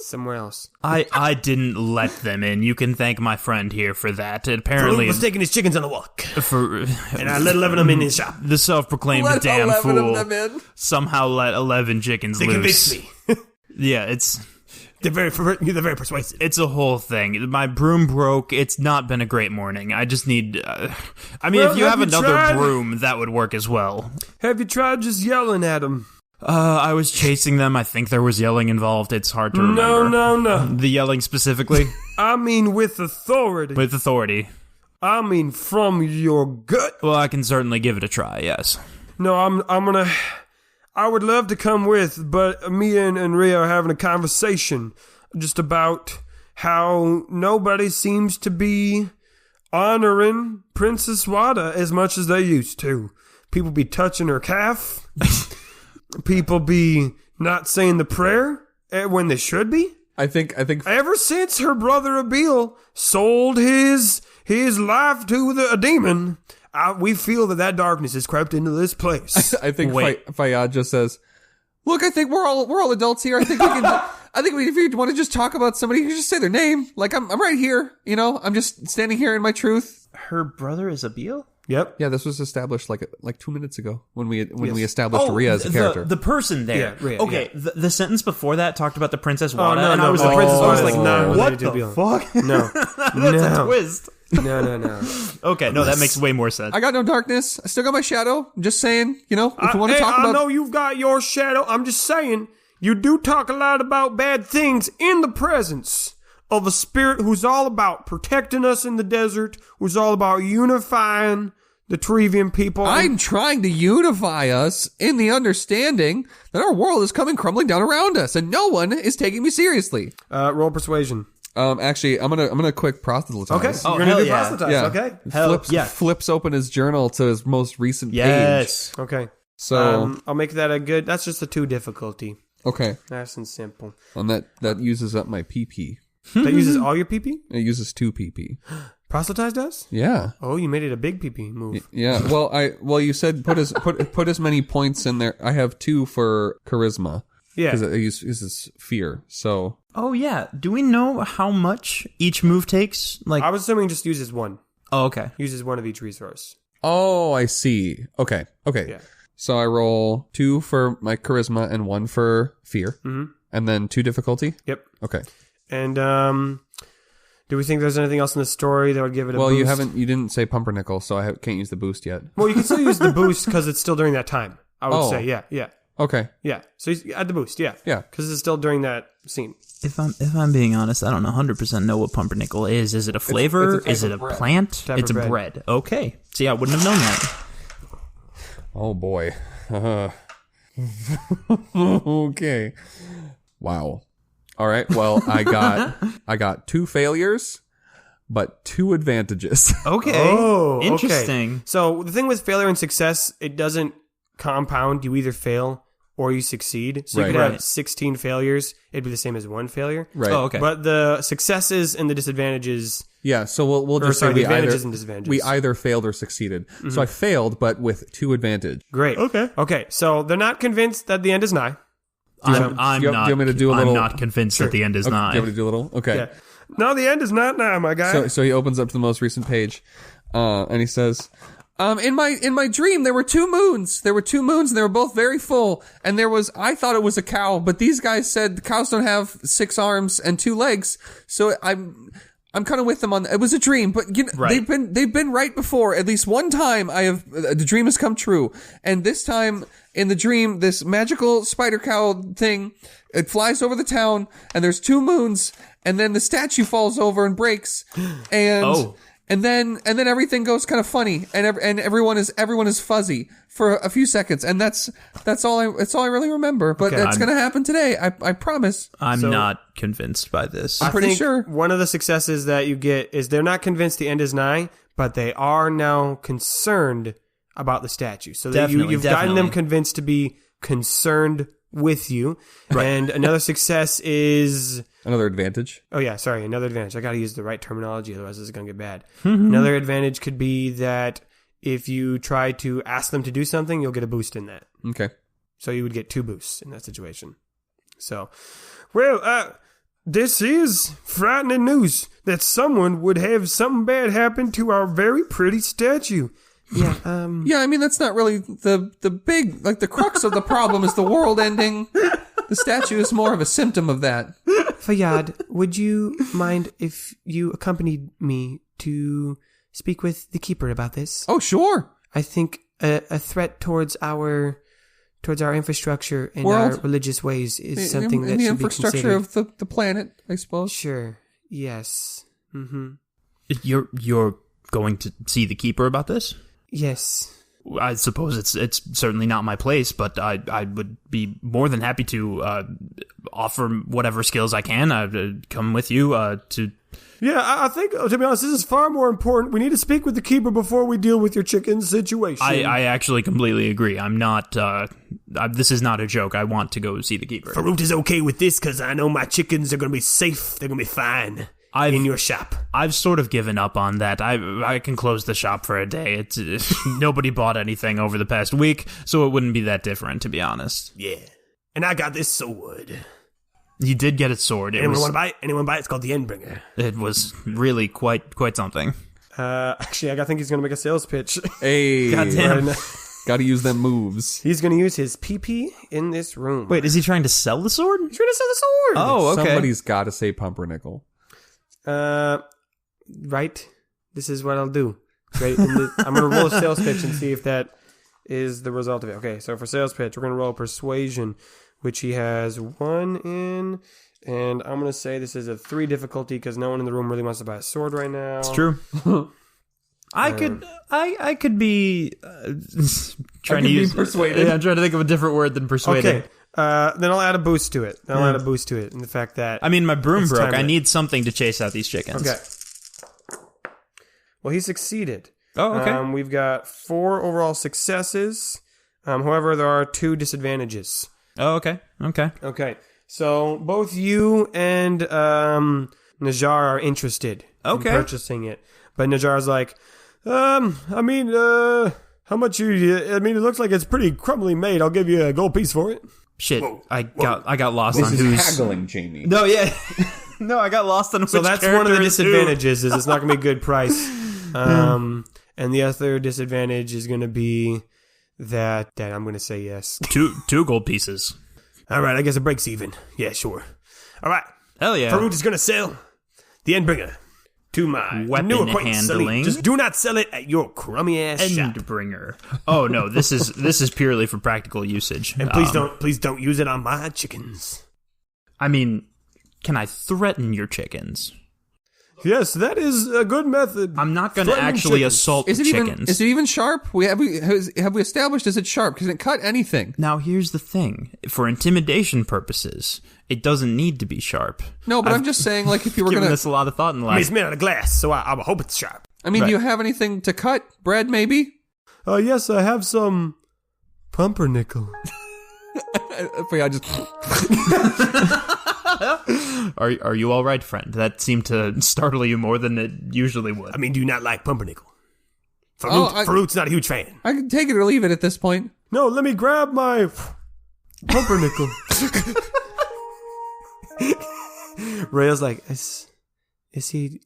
somewhere else. I didn't let them in. You can thank my friend here for that. Apparently, was taking his chickens on a walk, for and I let 11 of them in his shop. the self-proclaimed Let damn 11 fool of them in. somehow let 11 chickens They loose. convinced me. Yeah, it's They're very persuasive. a whole thing. My broom broke. It's not been a great morning. I just need. Well, if you have have you another tried? broom, that would work as well. Have you tried just yelling at them? I was chasing them. I think there was yelling involved. It's hard to remember. No. The yelling specifically I mean with authority. with authority. I mean from your gut. Well, I can certainly give it a try. Yes. No, I'm gonna. I would love to come with, but me and Rhea are having a conversation just about how nobody seems to be honoring Princess Wada as much as they used to. People be touching her calf. People be not saying the prayer when they should be. I think. Ever since her brother Abil sold his life to a demon, we feel that darkness has crept into this place. I think Wait. Fayyad just says, "Look, I think we're all adults here. I think we can. If you want to just talk about somebody, you can just say their name. Like I'm right here. I'm just standing here in my truth." Her brother is Abil? Yep. Yeah, this was established like 2 minutes ago when we established Rhea as a character. The person there. Yeah, Rhea, okay, the sentence before that talked about the Princess Wada, no, and I was the like, Princess I was Wada is like, not what related to the Abil. fuck? No. That's a twist. No. Okay, no, that makes way more sense. I got no darkness. I still got my shadow. I'm just saying, if you want to talk I about. know you've got your shadow. I'm just saying, you do talk a lot about bad things in the presence of a spirit who's all about protecting us in the desert, who's all about unifying the Trevian people. I'm trying to unify us in the understanding that our world is coming crumbling down around us, and no one is taking me seriously. Roll persuasion. Actually, I'm gonna quick proselytize. Okay, Oh, you're gonna hell do yeah. proselytize. Yeah. Okay. Hell, yeah. Flips open his journal to his most recent Yes. Okay. So I'll make that a good. That's just a 2 difficulty. okay, Nice and simple. and that uses up my PP. That uses all your PP. It uses 2 PP. Proselytize does? Yeah, Oh, you made it a big PP move. yeah. Well, you said put as many points in there. I have 2 for charisma Yeah. because it uses fear. So Oh, yeah. Do we know how much each move takes? Like, I was assuming just uses one. oh, okay. Uses one of each resource. oh, I see. Okay. Yeah. So I roll 2 for my charisma and 1 for fear. Mm-hmm. And then 2 difficulty? Yep. Okay. And do we think there's anything else in the story that would give it a boost? Well, you didn't say pumpernickel, so I can't use the boost yet. Well, you can still use the boost because it's still during that time. I would say, yeah. Okay. Yeah. So you add the boost, yeah. Yeah. Because it's still during that scene. If I'm being honest, I don't 100% know what pumpernickel is. Is it a flavor? Is it a plant? It's a bread. Okay. See, I wouldn't have known that. Oh boy. Okay. Wow. All right. Well, I got 2 failures, but 2 advantages. Okay. Oh, interesting. Okay. So the thing with failure and success, it doesn't compound. You either fail or you succeed. So you could have 16 failures. It'd be the same as 1 failure. Right. Oh, okay. But the successes and the disadvantages. Yeah. So we'll just say the advantages and disadvantages. we either failed or succeeded. Mm-hmm. So I failed, but with 2 advantage. Great. Okay. So they're not convinced that the end is nigh. I'm want me to do a little? I'm not convinced that the end is nigh. Do you want me to do a little? Okay. Yeah. No, the end is not nigh, my guy. So he opens up to the most recent page, and he says, in my dream there were 2 moons. There were 2 moons, and they were both very full. And I thought it was a cow, but these guys said the cows don't have 6 arms and 2 legs. So I'm kind of with them on. It was a dream, but they've been right before. At least one time, the dream has come true, and this time in the dream, this magical spider cow thing, it flies over the town, and there's 2 moons, and then the statue falls over and breaks, and then everything goes kind of funny, and everyone is fuzzy for a few seconds, and that's all I really remember. But that's gonna happen today. I promise. I'm not convinced by this. I'm pretty sure one of the successes that you get is they're not convinced the end is nigh, but they are now concerned about the statue. So you've gotten them convinced to be concerned with you. Right. And another success is another advantage. Oh yeah, sorry, another advantage. I got to use the right terminology, otherwise this is going to get bad. Another advantage could be that if you try to ask them to do something, you'll get a boost in that. Okay. So you would get 2 boosts in that situation. So, well, this is frightening news that someone would have something bad happen to our very pretty statue. Yeah. Yeah, I mean that's not really the big the crux of the problem is the world ending. The statue is more of a symptom of that. Fayyad, would you mind if you accompanied me to speak with the keeper about this? Oh, sure. I think a threat towards our infrastructure and world? our religious ways is something that the should be infrastructure considered. of the planet, I suppose. Sure. Yes. Mm-hmm. You're going to see the keeper about this? Yes. I suppose it's certainly not my place, but I would be more than happy to offer whatever skills I can. I'd come with you to. Yeah, I think, to be honest, this is far more important. We need to speak with the keeper before we deal with your chicken situation. I actually completely agree. I'm not. This is not a joke. I want to go see the keeper. Farouk is okay with this because I know my chickens are going to be safe. They're going to be fine. In your shop. I've sort of given up on that. I can close the shop for a day. It's nobody bought anything over the past week, so it wouldn't be that different, to be honest. Yeah. And I got this sword. You did get a sword. Anyone want to buy it? Anyone buy it? It's called the Endbringer. It was really quite something. Actually, I think he's going to make a sales pitch. Hey. Goddamn. Got to use them moves. He's going to use his PP in this room. Wait, is he trying to sell the sword? He's trying to sell the sword. Oh, okay. Somebody's got to say pumpernickel. Right. This is what I'll do. Right. I'm going to roll a sales pitch and see if that is the result of it. Okay, so for sales pitch, we're going to roll persuasion, which he has 1 in, and I'm going to say this is a 3 difficulty because no one in the room really wants to buy a sword right now. It's true. I could be trying to use persuaded. Yeah, I'm trying to think of a different word than persuaded. Okay. Then I'll add a boost to it. I'll add a boost to it, and the fact that I mean, my broom it's broke. I timely. need something to chase out these chickens. Okay. Well, he succeeded. Oh, okay. We've got 4 overall successes. However, there are 2 disadvantages. Oh, okay. Okay. So both you and Najjar are interested in purchasing it, but Najjar's like, how much I mean, it looks like it's pretty crumbly made. I'll give you a gold piece for it. Shit, I got lost This on is who's haggling, Jamie. No, yeah. No, I got lost on which So that's one of the character is who. disadvantages is it's not going to be a good price. And the other disadvantage is going to be that I'm going to say yes. Two gold pieces. All right, I guess it breaks even. Yeah, sure. All right. Hell yeah. Farouk is going to sell the Endbringer to my Weapon new acquaintance, Salim. handling. Just do not sell it at your crummy ass shop. Endbringer. Oh no, this is purely for practical usage. And please don't use it on my chickens. I mean, can I threaten your chickens? Yes, that is a good method. I'm not going to Threatening actually chickens. assault Is it chickens. is it even sharp? Have we established is it sharp? Can it cut anything? Now, here's the thing. For intimidation purposes, it doesn't need to be sharp. No, but I'm just saying, like, if you were Given gonna, this a lot of thought in the I mean, it's last... made out of glass, so I hope it's sharp. I mean, Right. do you have anything to cut? Bread, maybe? Yes, I have some pumpernickel. I just Are you all right, friend? That seemed to startle you more than it usually would. I mean, do you not like pumpernickel? Oh, Farouk's not a huge fan. I can take it or leave it at this point. No, let me grab my pumpernickel. Rayo's like, is he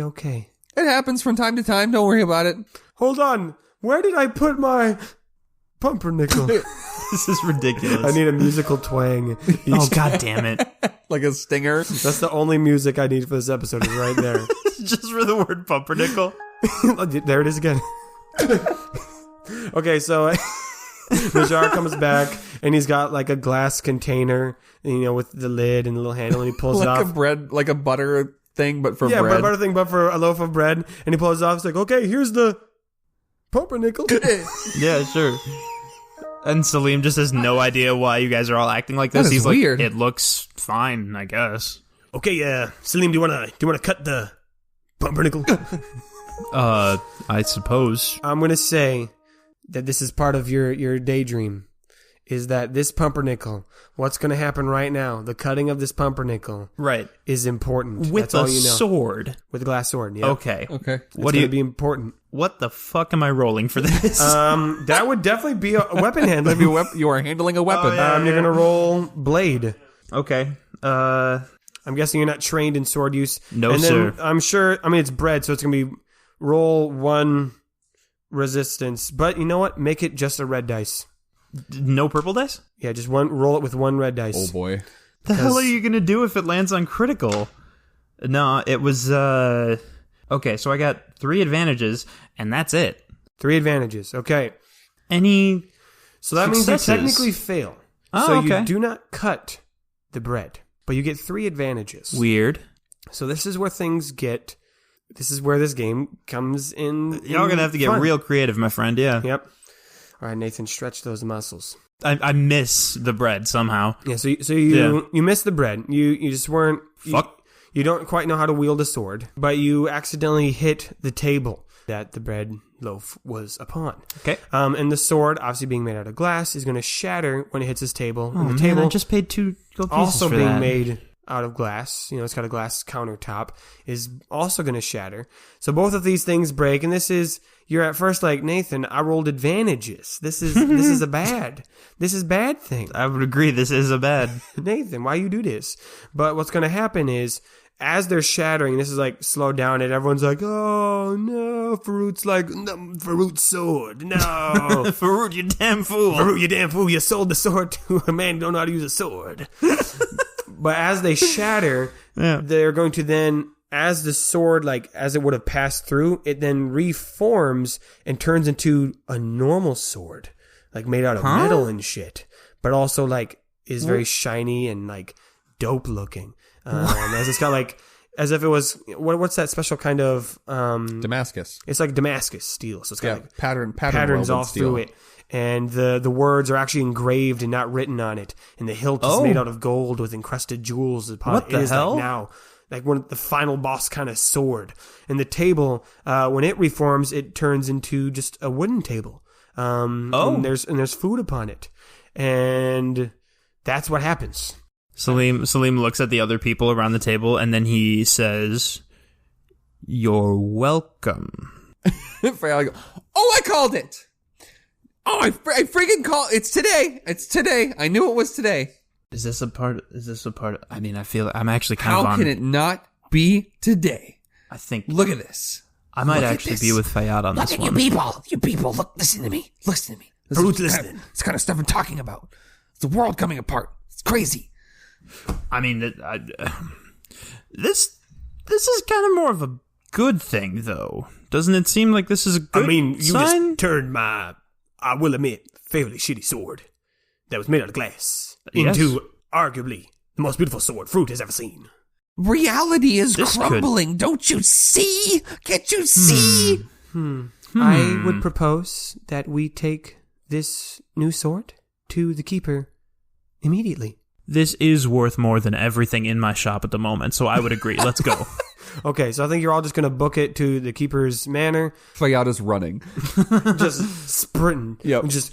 okay? It happens from time to time. Don't worry about it. Hold on. Where did I put my pumpernickel? This is ridiculous. I need a musical twang. Oh, god damn it. Like a stinger. That's the only music I need for this episode is right there. Just for the word pumpernickel. There it is again. Okay, so Najar comes back and he's got like a glass container, with the lid and the little handle, and he pulls it Like off. a bread, like a butter thing, but for Yeah, bread. butter thing, but for a loaf of bread. And he pulls it off. He's like, okay, here's the pumpernickel. Yeah, sure. And Salim just has no idea why you guys are all acting like this. That is He's weird. like, it looks fine, I guess. Okay, Salim, do you wanna cut the pumpernickel? I suppose. I'm gonna say that this is part of your daydream. Is that this pumpernickel? What's gonna happen right now? The cutting of this pumpernickel, Right. is important. With That's a all you know. sword. With a glass sword. Yeah. Okay. Okay. What do you be important? What the fuck am I rolling for this? That would definitely be a weapon handling. You are handling a weapon. You're gonna roll blade. Okay. I'm guessing you're not trained in sword use. No, and then sir. I'm sure. I mean, it's bread, so it's gonna be roll 1 resistance. But you know what? Make it just a red dice. No purple dice? Yeah, just one. Roll it with 1 red dice. Oh boy. The hell are you gonna do if it lands on critical? No, it was okay, so I got 3 advantages, and that's it. 3 advantages. Okay. Any So that means you successes? technically fail. Oh, so okay. you do not cut the bread, but you get 3 advantages. Weird. So this is where things get. This is where this game comes in. Y'all gonna have to get fun. real creative, my friend, yeah. Yep. All right, Nathan, stretch those muscles. I miss the bread somehow. Yeah, so you missed the bread. You just weren't. Fuck. You don't quite know how to wield a sword, but you accidentally hit the table that the bread loaf was upon. Okay. And the sword, obviously being made out of glass, is going to shatter when it hits this table. Oh, and the man, table I just paid 2 gold pieces also for being that. made out of glass, it's got a glass countertop, is also going to shatter. So both of these things break, and you're at first like, Nathan, I rolled advantages. This is this is bad thing. I would agree, this is a bad. Nathan, why you do this? But what's going to happen is, as they're shattering, this is like slowed down, and everyone's like, oh no, Farouk's like, no, Farouk's sword, no. Farouk, you damn fool. Farouk, you damn fool, you sold the sword to a man who don't know how to use a sword. But as they shatter, they're going to then, as the sword, as it would have passed through, it then reforms and turns into a normal sword, made out of metal and shit, but also is very shiny and dope looking. As it's got as if it was what's that special kind of Damascus. It's like Damascus steel, so it's got patterns all through it. And the words are actually engraved and not written on it. And the hilt is made out of gold with encrusted jewels upon What it. the It is hell? now one of the final boss kind of sword. And the table, when it reforms, it turns into just a wooden table. And there's food upon it, and that's what happens. Salim looks at the other people around the table, and then he says, "You're welcome." I called it. Oh, I freaking called. It's today. It's today. I knew it was today. Is this a part? I mean, I feel I'm actually kind of on. How can it not be today? I think. Look at this. I might Look at actually this. be with Fayyad on Look this at one. you people. Look, listen to me. Fruitless. It's kind of stuff I'm talking about. It's the world coming apart. It's crazy. I mean, this is kind of more of a good thing, though. Doesn't it seem like this is a good you sign? just turned my, I will admit, fairly shitty sword that was made out of glass into arguably the most beautiful sword fruit has ever seen. Reality is crumbling. Don't you see? Can't you see? I would propose that we take this new sword to the keeper immediately. This is worth more than everything in my shop at the moment, so I would agree. Let's go. Okay, so I think you're all just going to book it to the keeper's manor. Fayada's running. Just sprinting. Yep. Just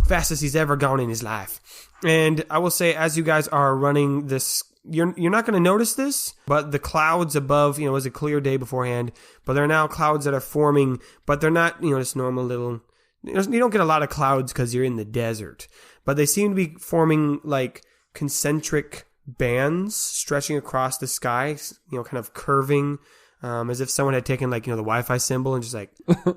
fastest he's ever gone in his life. And I will say, as you guys are running this, you're not going to notice this, but the clouds above, it was a clear day beforehand, but there are now clouds that are forming, but they're not, just normal little, you don't get a lot of clouds because you're in the desert, but they seem to be forming like concentric bands stretching across the sky, kind of curving, as if someone had taken like, the Wi-Fi symbol and just like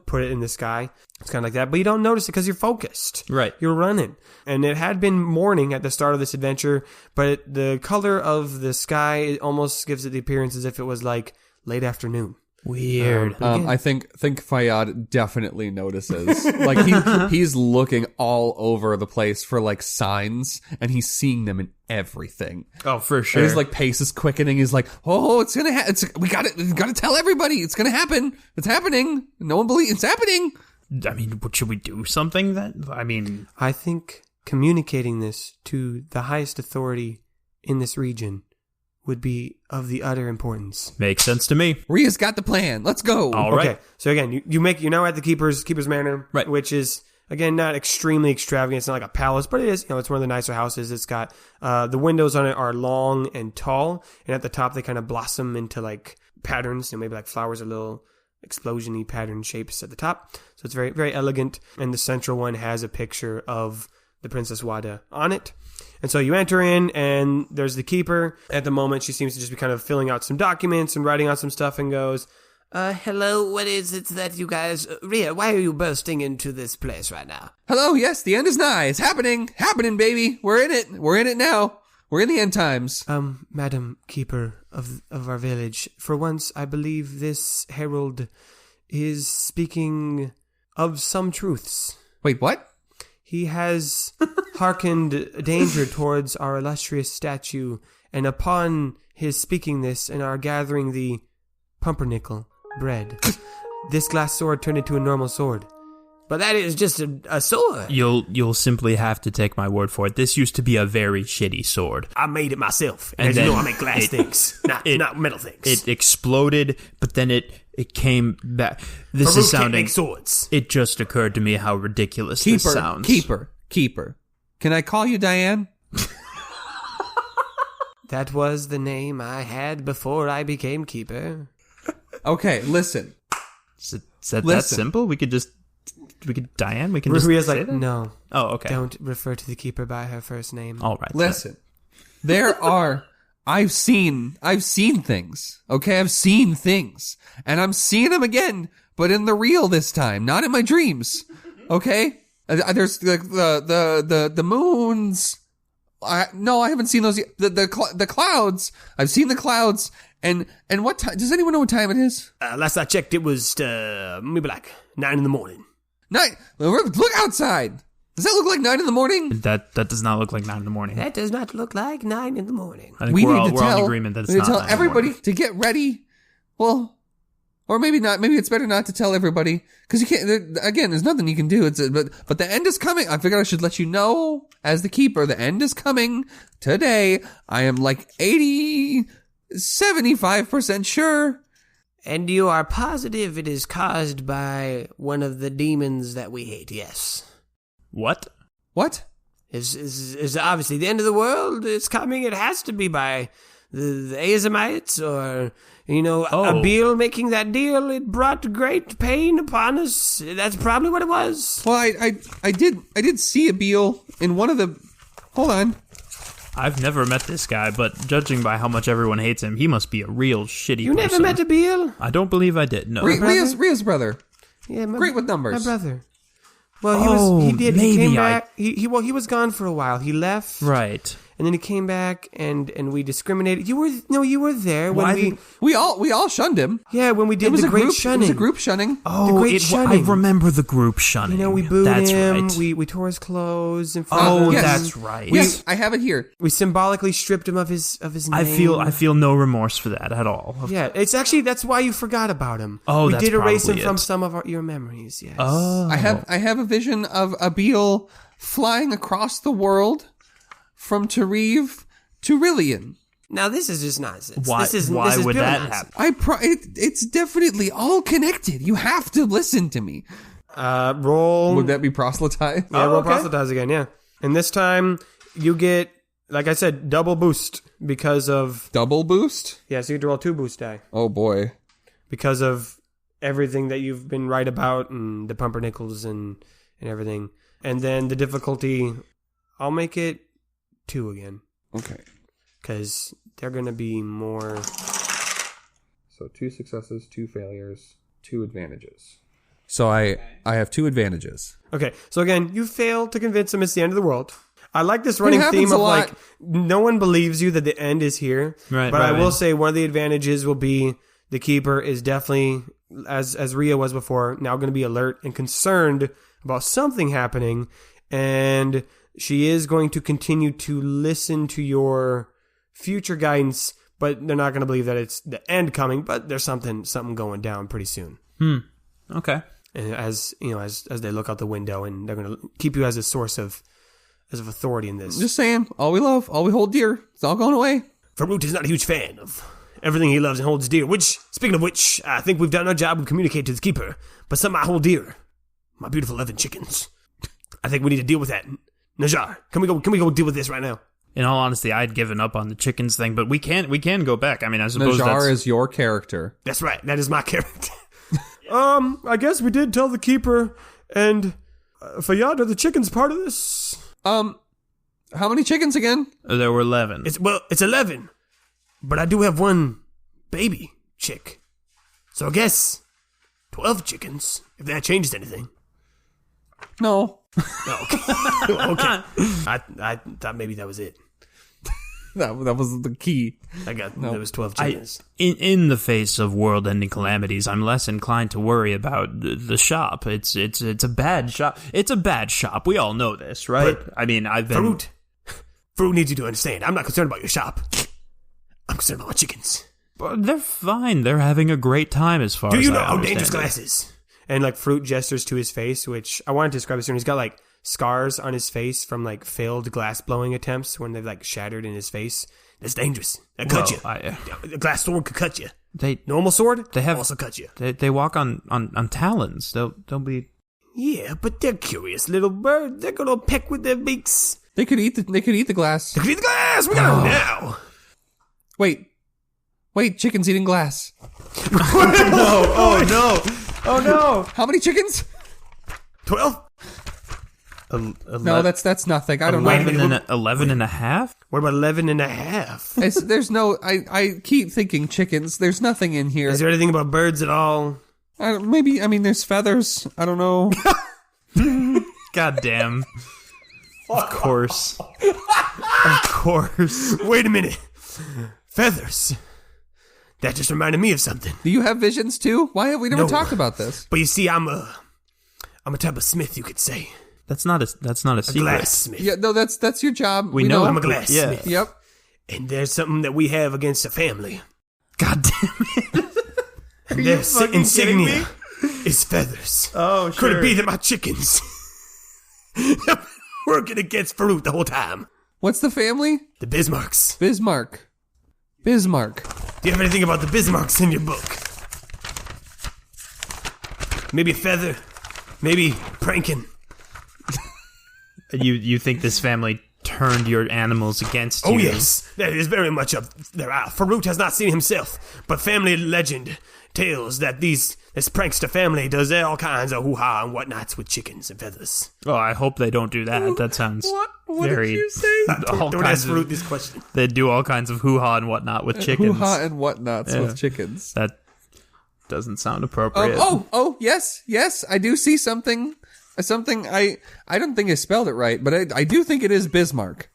put it in the sky. It's kind of like that, but you don't notice it because you're focused. Right. You're running. And it had been morning at the start of this adventure, but the color of the sky almost gives it the appearance as if it was like late afternoon. Weird. I think Fayyad definitely notices. Like he's looking all over the place for like signs, and he's seeing them in everything. Oh, for sure. And his like pace is quickening. He's like, "Oh, it's gonna happen! We got to tell everybody. It's gonna happen. It's happening. No one believes it's happening." I mean, should we do something then? I think communicating this to the highest authority in this region would be of the utter importance. Makes sense to me. Ria's got the plan. Let's go. All right. Okay, so again, you're now at the keeper's manor, right? Which is again not extremely extravagant. It's not like a palace, but it is. It's one of the nicer houses. It's got the windows on it are long and tall, and at the top they kind of blossom into like patterns. Maybe like flowers or little explosion-y pattern shapes at the top. So it's very, very elegant. And the central one has a picture of the Princess Wada on it. And so you enter in, and there's the keeper. At the moment, she seems to just be kind of filling out some documents and writing out some stuff, and goes, hello, what is it that you guys... Ria, why are you bursting into this place right now? Hello, yes, the end is nigh. It's happening, baby. We're in it now. We're in the end times. Madam Keeper of our village, for once, I believe this herald is speaking of some truths. Wait, what? He has hearkened danger towards our illustrious statue, and upon his speaking this and our gathering the pumpernickel bread, this glass sword turned into a normal sword. But that is just a sword. You'll simply have to take my word for it. This used to be a very shitty sword. I made it myself. And as you know, I make glass things, not metal things. It exploded, but then it came back. This is sounding... Can't make swords. It just occurred to me how ridiculous this sounds. Keeper. Can I call you Diane? That was the name I had before I became keeper. Okay, listen. Is that simple? We could Diane, we can just Ria's say like, that? no. Oh, okay. Don't refer to the keeper by her first name. All right. Listen. I've seen things. Okay, I've seen things. And I'm seeing them again, but in the real this time, not in my dreams. Okay? There's the moons. No, I haven't seen those yet. The clouds. I've seen the clouds. And what time? Does anyone know what time it is? Last I checked, it was maybe like 9 in the morning. 9. Look outside. Does that look like 9 in the morning? That does not look like 9 in the morning. That does not look like 9 in the morning. I think we're all in agreement that it's not. Tell everybody to get ready. Well, or maybe not. Maybe it's better not to tell everybody because you can't. Again, there's nothing you can do. But the end is coming. I figured I should let you know as the keeper. The end is coming today. I am like 75% sure. And you are positive it is caused by one of the demons that we hate, yes. What? Is obviously the end of the world is coming. It has to be by the Azamites or, Abil making that deal. It brought great pain upon us. That's probably what it was. Well, I did see Abil in one of the... Hold on. I've never met this guy, but judging by how much everyone hates him, he must be a real shitty person. You never met Abil? I don't believe I did, no. Ria's brother. Yeah, great with numbers. My brother. Well, he did. He maybe came back. He was gone for a while. He left. Right. And then he came back, and we discriminated. You were there when we all shunned him. Yeah, when we did the great shunning. It was a group shunning. Oh, the great shunning. I remember the group shunning. You know, we booed him. Right. We tore his clothes. And that's right. Yes, I have it here. We symbolically stripped him of his name. I feel no remorse for that at all. Yeah, it's actually that's why you forgot about him. Oh, we that's did erase him probably from it. some of your memories. Yes. Oh, I have a vision of Abiel flying across the world from Tariv to Rillian. Now this is just nonsense. Why this is would pure that nonsense. happen? It's definitely all connected. You have to listen to me. Roll. Would that be proselytize? Yeah, roll okay. proselytize again. Yeah, and this time you get, like I said, double boost because of Double boost? so you get to roll 2 boost die Oh boy. because of everything that you've been right about and the pumpernickels and everything, and then the difficulty. I'll make it 2 again. Okay. Because they're going to be more... So 2 successes, 2 failures, 2 advantages. So I have 2 advantages. Okay, so again, you fail to convince them it's the end of the world. I like this running happens theme a of lot. like, no one believes you that the end is here. Right, but right. I will say one of the advantages will be the keeper is definitely, as Rhea was before, now going to be alert and concerned about something happening. And she is going to continue to listen to your future guidance, but they're not going to believe that it's the end coming, but there's something going down pretty soon. Okay. And as they look out the window, and they're going to keep you as a source of authority in this. Just saying, all we love, all we hold dear, it's all going away. Farouk is not a huge fan of everything he loves and holds dear, which, speaking of which, I think we've done our job of communicating to the keeper, but something I hold dear, my beautiful 11 chickens. I think we need to deal with that. Najjar, can we go deal with this right now? In all honesty, I'd given up on the chickens thing, but we can go back. I mean, I suppose Najjar is your character. That's right. That is my character. I guess we did tell the keeper, and Fayyad, are the chickens part of this? How many chickens again? There were 11. It's 11, but I do have one baby chick, so I guess 12 chickens. If that changes anything. No. Okay. I thought maybe that was it. That was the key. There was 12 chickens. In the face of world-ending calamities, I'm less inclined to worry about the shop. It's a bad shop. It's a bad shop. We all know this, right? But I mean, I've been... Farouk needs you to understand. I'm not concerned about your shop. I'm concerned about my chickens. But they're fine. They're having a great time as far as I Do you know understand how dangerous it. glass is? And like Fruit gestures to his face, which I wanted to describe it soon. He's got like scars on his face from like failed glass blowing attempts when they've like shattered in his face. That's dangerous. That cut you. A glass sword could cut you. Normal sword, they have also cut you. They walk on talons. They'll be. Yeah, but they're curious little birds. They're gonna peck with their beaks. They could eat the glass. They could eat the glass. We got it now. Wait, chickens eating glass. Oh no! How many chickens? 12. No, that's nothing. I don't know. 11 and a half? What about 11 and a half? There's no. I keep thinking chickens. There's nothing in here. Is there anything about birds at all? Maybe. I mean, there's feathers. I don't know. God damn. Of course. Of course. Wait a minute. Feathers. That just reminded me of something. Do you have visions too? Why have we never No. talked about this? But you see, I'm a type of smith, you could say. That's not a secret. Glassmith. Yeah, no, that's your job. We know. I'm a glassmith. Yep. And there's something that we have against the family. God damn it. And their insignia is feathers. Oh, Could it be that my chickens have been working against Farouk the whole time? What's the family? The Bismarcks. Bismarck. Do you have anything about the Bismarcks in your book? Maybe a feather? Maybe pranking? You think this family turned your animals against you? Oh yes, that is very much up their alley. Farouk has not seen himself, but family legend tales that this prankster family does all kinds of hoo-ha and whatnots with chickens and feathers. Oh, I hope they don't do that. That sounds What very... did you say? Don't ask Farouk this question. They do all kinds of hoo-ha and whatnot with chickens. Hoo-ha and whatnots with chickens. That doesn't sound appropriate. Oh, yes, I do see something. something I don't think I spelled it right, but I do think it is Bismarck.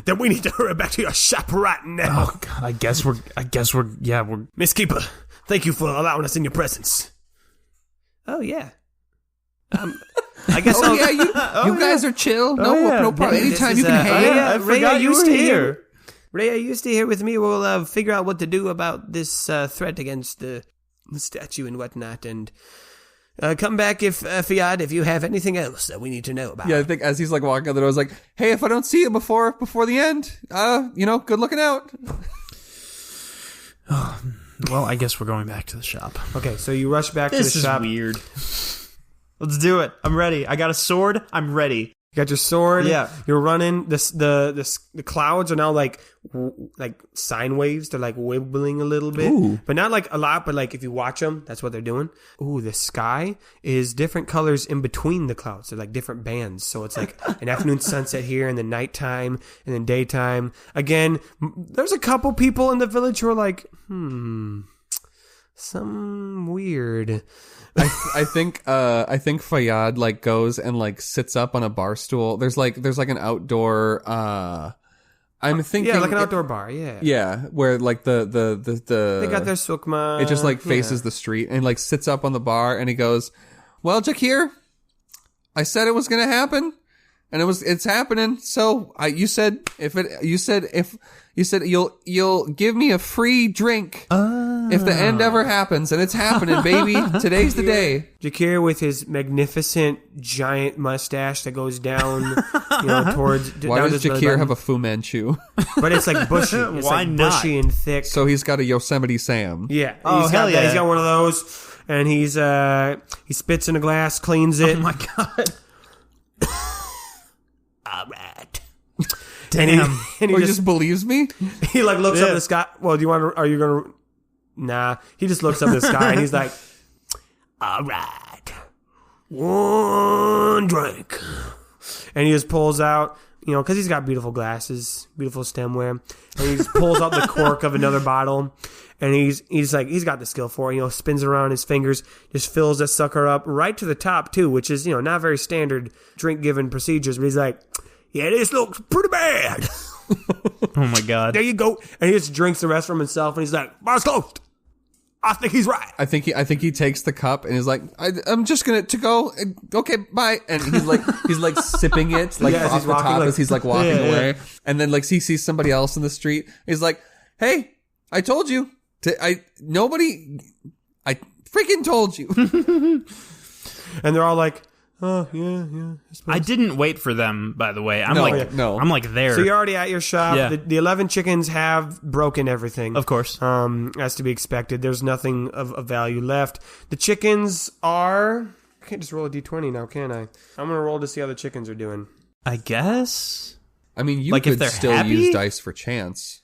Then we need to hurry back to your shop right now. Oh God, I guess we're Miss Keeper, thank you for allowing us in your presence. Oh yeah. I guess. Oh yeah, you guys are chill. No problem. Anytime you can hang. I forgot you were here. Ray, are you stay here with me? We'll figure out what to do about this threat against the statue and whatnot, and come back if Fiat, if you have anything else that we need to know about. Yeah, I think as he's like walking out the door, I was like, "Hey, if I don't see you before the end, good looking out." Well, I guess we're going back to the shop. Okay, so you rush back to the shop. This is weird. Let's do it. I'm ready. I got a sword. I'm ready. You got your sword. Yeah. You're running. The clouds are now like sine waves. They're like wibbling a little bit. Ooh. But not like a lot, but like if you watch them, that's what they're doing. Ooh, the sky is different colors in between the clouds. They're like different bands. So it's like an afternoon sunset here and then nighttime and then daytime. Again, there's a couple people in the village who are like, some weird. I think Fayyad like goes and like sits up on a bar stool. There's like an outdoor I'm thinking like an outdoor bar, yeah. Yeah, where like the they got their sukma. It just like faces the street and like sits up on the bar and he goes, "Well, Jakir, I said it was going to happen and it's happening. So you said you'll give me a free drink if the end ever happens, and it's happening, baby. Today's the day." Jakir with his magnificent giant mustache that goes down, towards. Why does Jakir have a Fu Manchu? But it's like bushy. It's Why like not? bushy and thick. So he's got a Yosemite Sam. Yeah. Oh, he's hell got yeah. He's got one of those, and he spits in a glass, cleans it. Oh my God. All right. Damn. And he He just just believes me. he like looks up Yeah. at the sky. Well, are you gonna? Nah. He just looks up at the sky and he's like, "All right, one drink," and he just pulls out, because he's got beautiful glasses, beautiful stemware, and he just pulls out the cork of another bottle, and he's got the skill for it. Spins around his fingers, just fills that sucker up right to the top too, which is not very standard drink giving procedures. But he's like, "Yeah, this looks pretty bad." Oh my God. There you go. And he just drinks the rest from himself, and he's like, "Bar's closed. I think he's right." I think he takes the cup and is like, I'm just gonna to go. Okay, bye. And he's like sipping it like as off he's the walking, top like- as he's like walking Yeah, yeah. away. And then like he sees somebody else in the street. He's like, "Hey, I told you. I freaking told you." And they're all like, "Oh, yeah. I didn't wait for them, by the way. I'm No, like, no. I'm like there. So you're already at your shop. Yeah. The 11 chickens have broken everything. Of course. As to be expected. There's nothing of value left. The chickens are... I can't just roll a d20 now, can I? I'm going to roll to see how the chickens are doing. I guess. I mean, you Like, if could they're still happy? use dice for chance,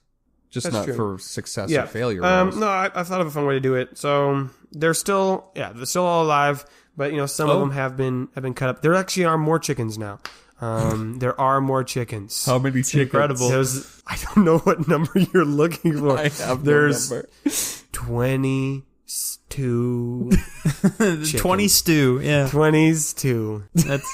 just That's not true. for success or failure. No, rolls. I thought of a fun way to do it. So they're still all alive, but some of them have been cut up. There actually are more chickens now. There are more chickens. How many chickens? incredible. I don't know what number you're looking for. I have There's no number. 22 20 stew. Yeah. 22. That's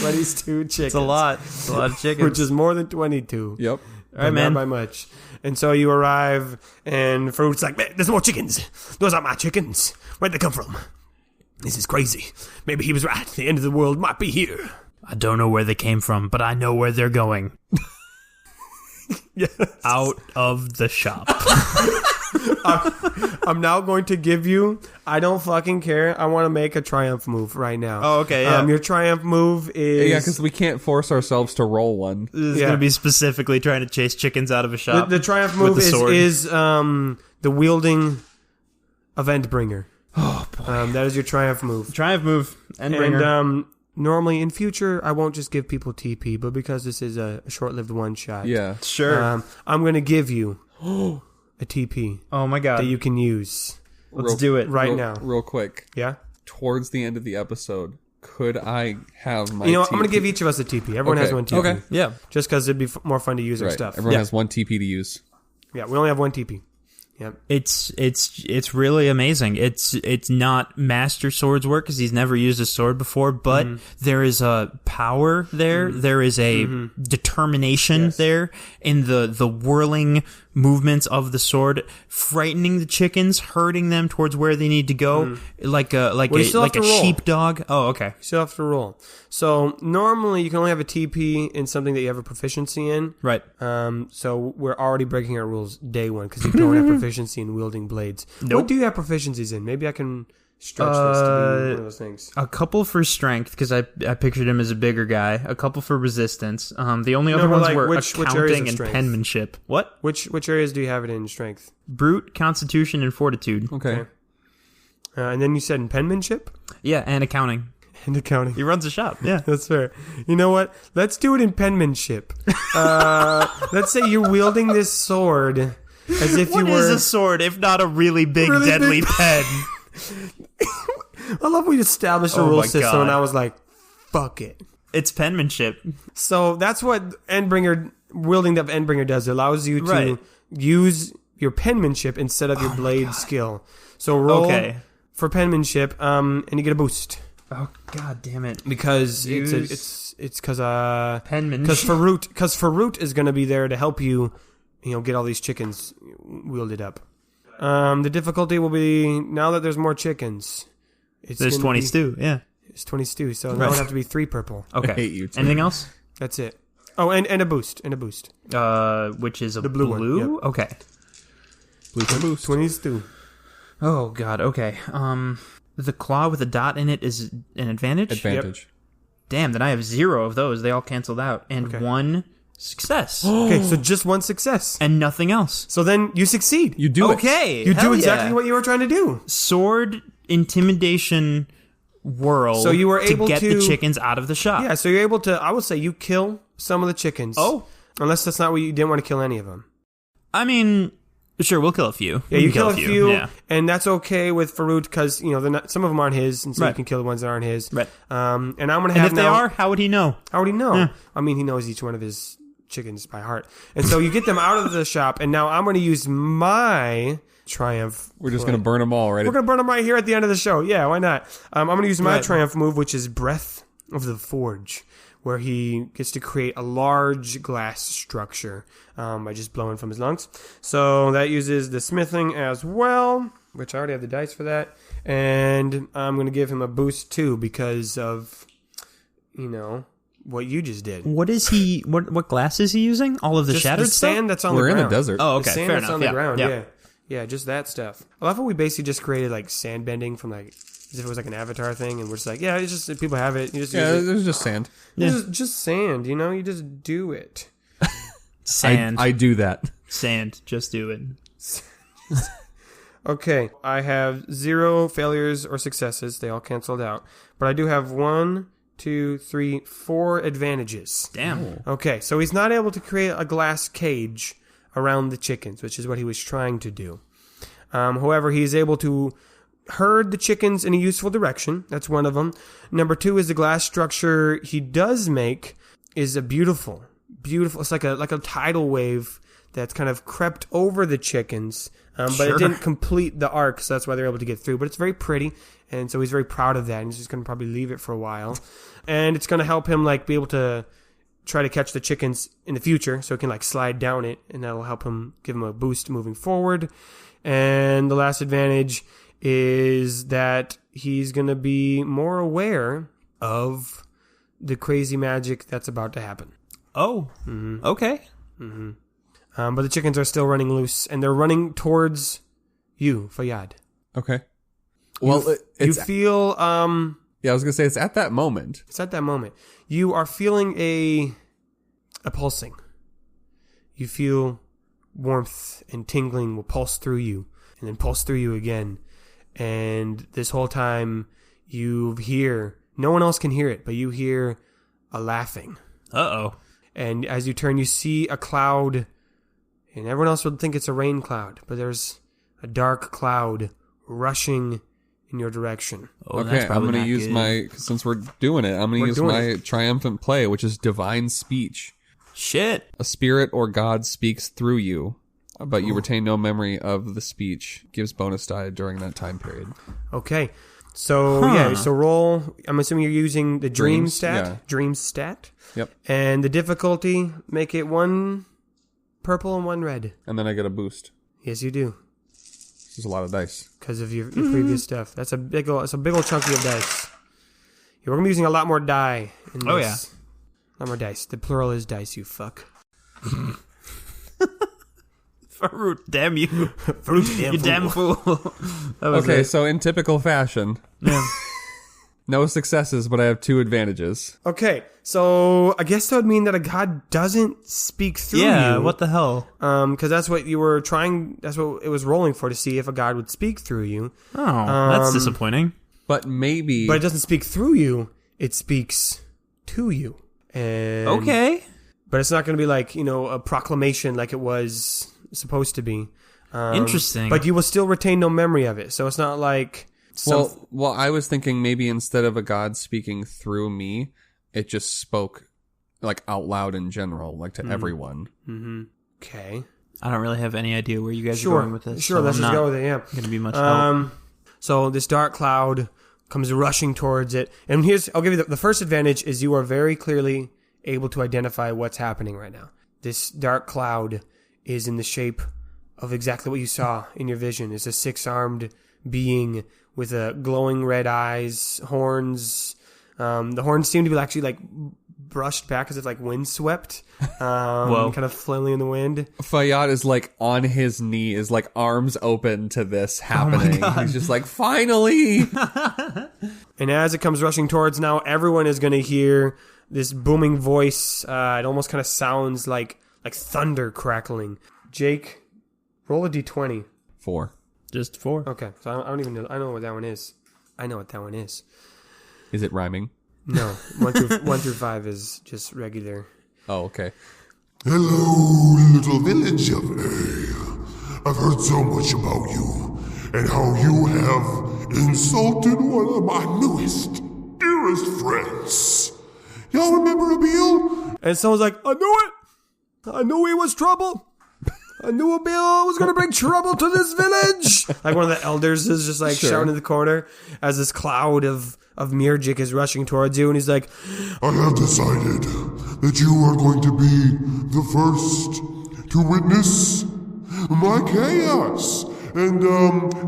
22 chickens. it's a lot. It's a lot of chickens. Which is more than 22. Yep. All right, man. Not by much. And so you arrive, and Fruit's like, "Man, there's more chickens. Those aren't my chickens. Where'd they come from? This is crazy. Maybe he was right. The end of the world might be here." I don't know where they came from, but I know where they're going. Yes. Out of the shop. I'm now going to give you, I don't fucking care. I want to make a triumph move right now. Oh, okay, yeah. Your triumph move is... Yeah, because we can't force ourselves to roll one. This is Yeah. going to be specifically trying to chase chickens out of a shop. The triumph with move the sword. is the wielding event bringer. Oh boy. That is your triumph move. Triumph move. Endbringer. And normally in future, I won't just give people TP, but because this is a short-lived one-shot, Yeah. Sure. I'm going to give you a TP oh my God. that you can use Let's do it. right now. Real quick. Yeah? Towards the end of the episode, could I have my You know what? I'm TP? going to give each of us a TP. Everyone has Okay. one TP. Okay. Yeah. Just because it'd be more fun to use our Right. stuff. Everyone Yeah. has one TP to use. Yeah, we only have one TP. Yep. It's really amazing. It's not Master Sword's work because he's never used a sword before, but there is a power there. There is a determination there in the whirling movements of the sword, frightening the chickens, hurting them towards where they need to go, like a sheepdog. Oh, okay. You still have to roll. So normally you can only have a TP in something that you have a proficiency in. Right. So we're already breaking our rules day one because you don't have proficiency in wielding blades. Nope. What do you have proficiencies in? Maybe I can stretch this to be one of those things. A couple for strength because I pictured him as a bigger guy. A couple for resistance. The only other ones were accounting and penmanship. What? Which areas do you have it in strength? Brute, constitution, and fortitude. Okay. And then you said in penmanship? Yeah, and accounting. And accounting. He runs a shop. Yeah. That's fair. You know what? Let's do it in penmanship. Let's say you're wielding this sword as if you were... What is a sword if not a really big, deadly pen? I love we established a rule system and I was like, fuck it. It's penmanship. So that's what wielding the Endbringer does. It allows you to use your penmanship instead of your blade skill. So roll for penmanship, and you get a boost. Oh god damn it! Because it's because penmanship. Because Faroot is going to be there to help you, get all these chickens wielded up. The difficulty will be now that there's more chickens. There's 20 stew. Yeah, it's 20 stew. So now it'll have to be 3 purple. Okay. I hate you too. Anything else? That's it. Oh, and a boost. Which is the blue one. Yep. Okay. Blue for boost. 20 stew. Oh god. Okay. The claw with a dot in it is an advantage? Advantage. Yep. Damn, then I have 0 of those. They all canceled out. And 1 success. Okay, so just 1 success. And nothing else. So then you succeed. You do it. Okay. You do exactly what you were trying to do. Sword intimidation whirl so you were able to get the chickens out of the shop. Yeah, so you're able to, I would say you kill some of the chickens. Oh. Unless that's not what you didn't want to kill any of them. I mean... Sure, we'll kill a few. Yeah, you kill a few, and that's okay with Faroot because some of them aren't his, and so you can kill the ones that aren't his. Right. And I'm gonna have. And if they are, how would he know? How would he know? Yeah. I mean, he knows each one of his chickens by heart, and so you get them out of the shop. And now I'm going to use my triumph. We're just going to burn them all, right? We're going to burn them right here at the end of the show. Yeah, why not? I'm going to use my triumph move, which is Breath of the Forge, where he gets to create a large glass structure by just blowing from his lungs. So that uses the smithing as well, which I already have the dice for that. And I'm going to give him a boost too because of, what you just did. What is he? What glass is he using? All of the just shattered the sand stuff? that's on We're the ground. in the desert. Oh, okay. The sand Fair that's enough. on the ground. Yeah. Yeah, just that stuff. I love how we basically just created like sand bending from like as if it was like an Avatar thing, and we're just like, yeah, it's just people have it. You just use it. There's just sand. Yeah. Just sand, you just do it. Sand. I do that. Sand. Just do it. Okay, I have 0 failures or successes. They all canceled out. But I do have 1, 2, 3, 4 advantages. Damn. Okay, so he's not able to create a glass cage around the chickens, which is what he was trying to do. However, he's able to herd the chickens in a useful direction. That's one of them. Number 2 is the glass structure he does make is a beautiful. It's like a tidal wave that's kind of crept over the chickens, but it didn't complete the arc, so that's why they're able to get through. But it's very pretty, and so he's very proud of that, and he's just going to probably leave it for a while. And it's going to help him be able to try to catch the chickens in the future, so he can slide down it, and that'll help him, give him a boost moving forward. And the last advantage is that he's going to be more aware of the crazy magic that's about to happen. Oh, okay. Mm-hmm. But the chickens are still running loose, and they're running towards you, Fayyad. Okay. Well, you feel... yeah, I was going to say, it's at that moment. It's at that moment. You are feeling a pulsing. You feel warmth and tingling will pulse through you, and then pulse through you again. And this whole time, you hear... No one else can hear it, but you hear a laughing. Uh-oh. And as you turn, you see a cloud, and everyone else would think it's a rain cloud, but there's a dark cloud rushing in your direction. Oh, okay, that's I'm probably going to use good. since we're doing it, I'm going to use my triumphant play, which is divine speech. Shit. A spirit or God speaks through you. but you retain no memory of the speech. Gives bonus die during that time period. Okay. So, so roll. I'm assuming you're using the dream stat. Yeah. Dream stat. Yep. And the difficulty, make it 1 purple and 1 red. And then I get a boost. Yes, you do. This is a lot of dice. Because of your previous stuff. That's a big old chunky of dice. Yeah, we're going to be using a lot more die in this. Oh, yeah. A lot more dice. The plural is dice, you fuck. Fruit, damn you. Fruit, You damn fool. That was Okay, it. so in typical fashion, Yeah. no successes, but I have 2 advantages. Okay, so I guess that would mean that a god doesn't speak through you. Yeah, what the hell? Because that's what you were trying, that's what it was rolling for, to see if a god would speak through you. Oh, that's disappointing. But maybe... But it doesn't speak through you, it speaks to you. And Okay. But it's not going to be like, a proclamation like it was supposed to be. Interesting. But you will still retain no memory of it. So it's not like... Well, I was thinking maybe instead of a god speaking through me, it just spoke like out loud in general, like to everyone. Mm-hmm. Okay. I don't really have any idea where you guys are going with this. Sure, so let's I'm just not go with it, yeah. going to be much help. So this dark cloud comes rushing towards it. And I'll give you the first advantage is you are very clearly able to identify what's happening right now. This dark cloud is in the shape of exactly what you saw in your vision. It's a 6-armed being with glowing red eyes, horns. The horns seem to be actually like brushed back as if like windswept, kind of flailing in the wind. Fayyad is like on his knees, like arms open to this happening. He's just like, finally! And as it comes rushing towards now, everyone is going to hear this booming voice. It almost kind of sounds like thunder crackling. Jake, roll a d20. 4. Just 4. Okay, so I don't even know. I know what that one is. I know what that one is. Is it rhyming? No, 1 through 5 is just regular. Oh, okay. Hello, little village of A. I've heard so much about you, and how you have insulted one of my newest, dearest friends. Y'all remember Abil? And someone's like, I knew it! I knew he was trouble! I knew Abil was going to bring trouble to this village! Like one of the elders is just like shouting in the corner as this cloud of Mirjik is rushing towards you, and he's like, I have decided that you are going to be the first to witness my chaos. And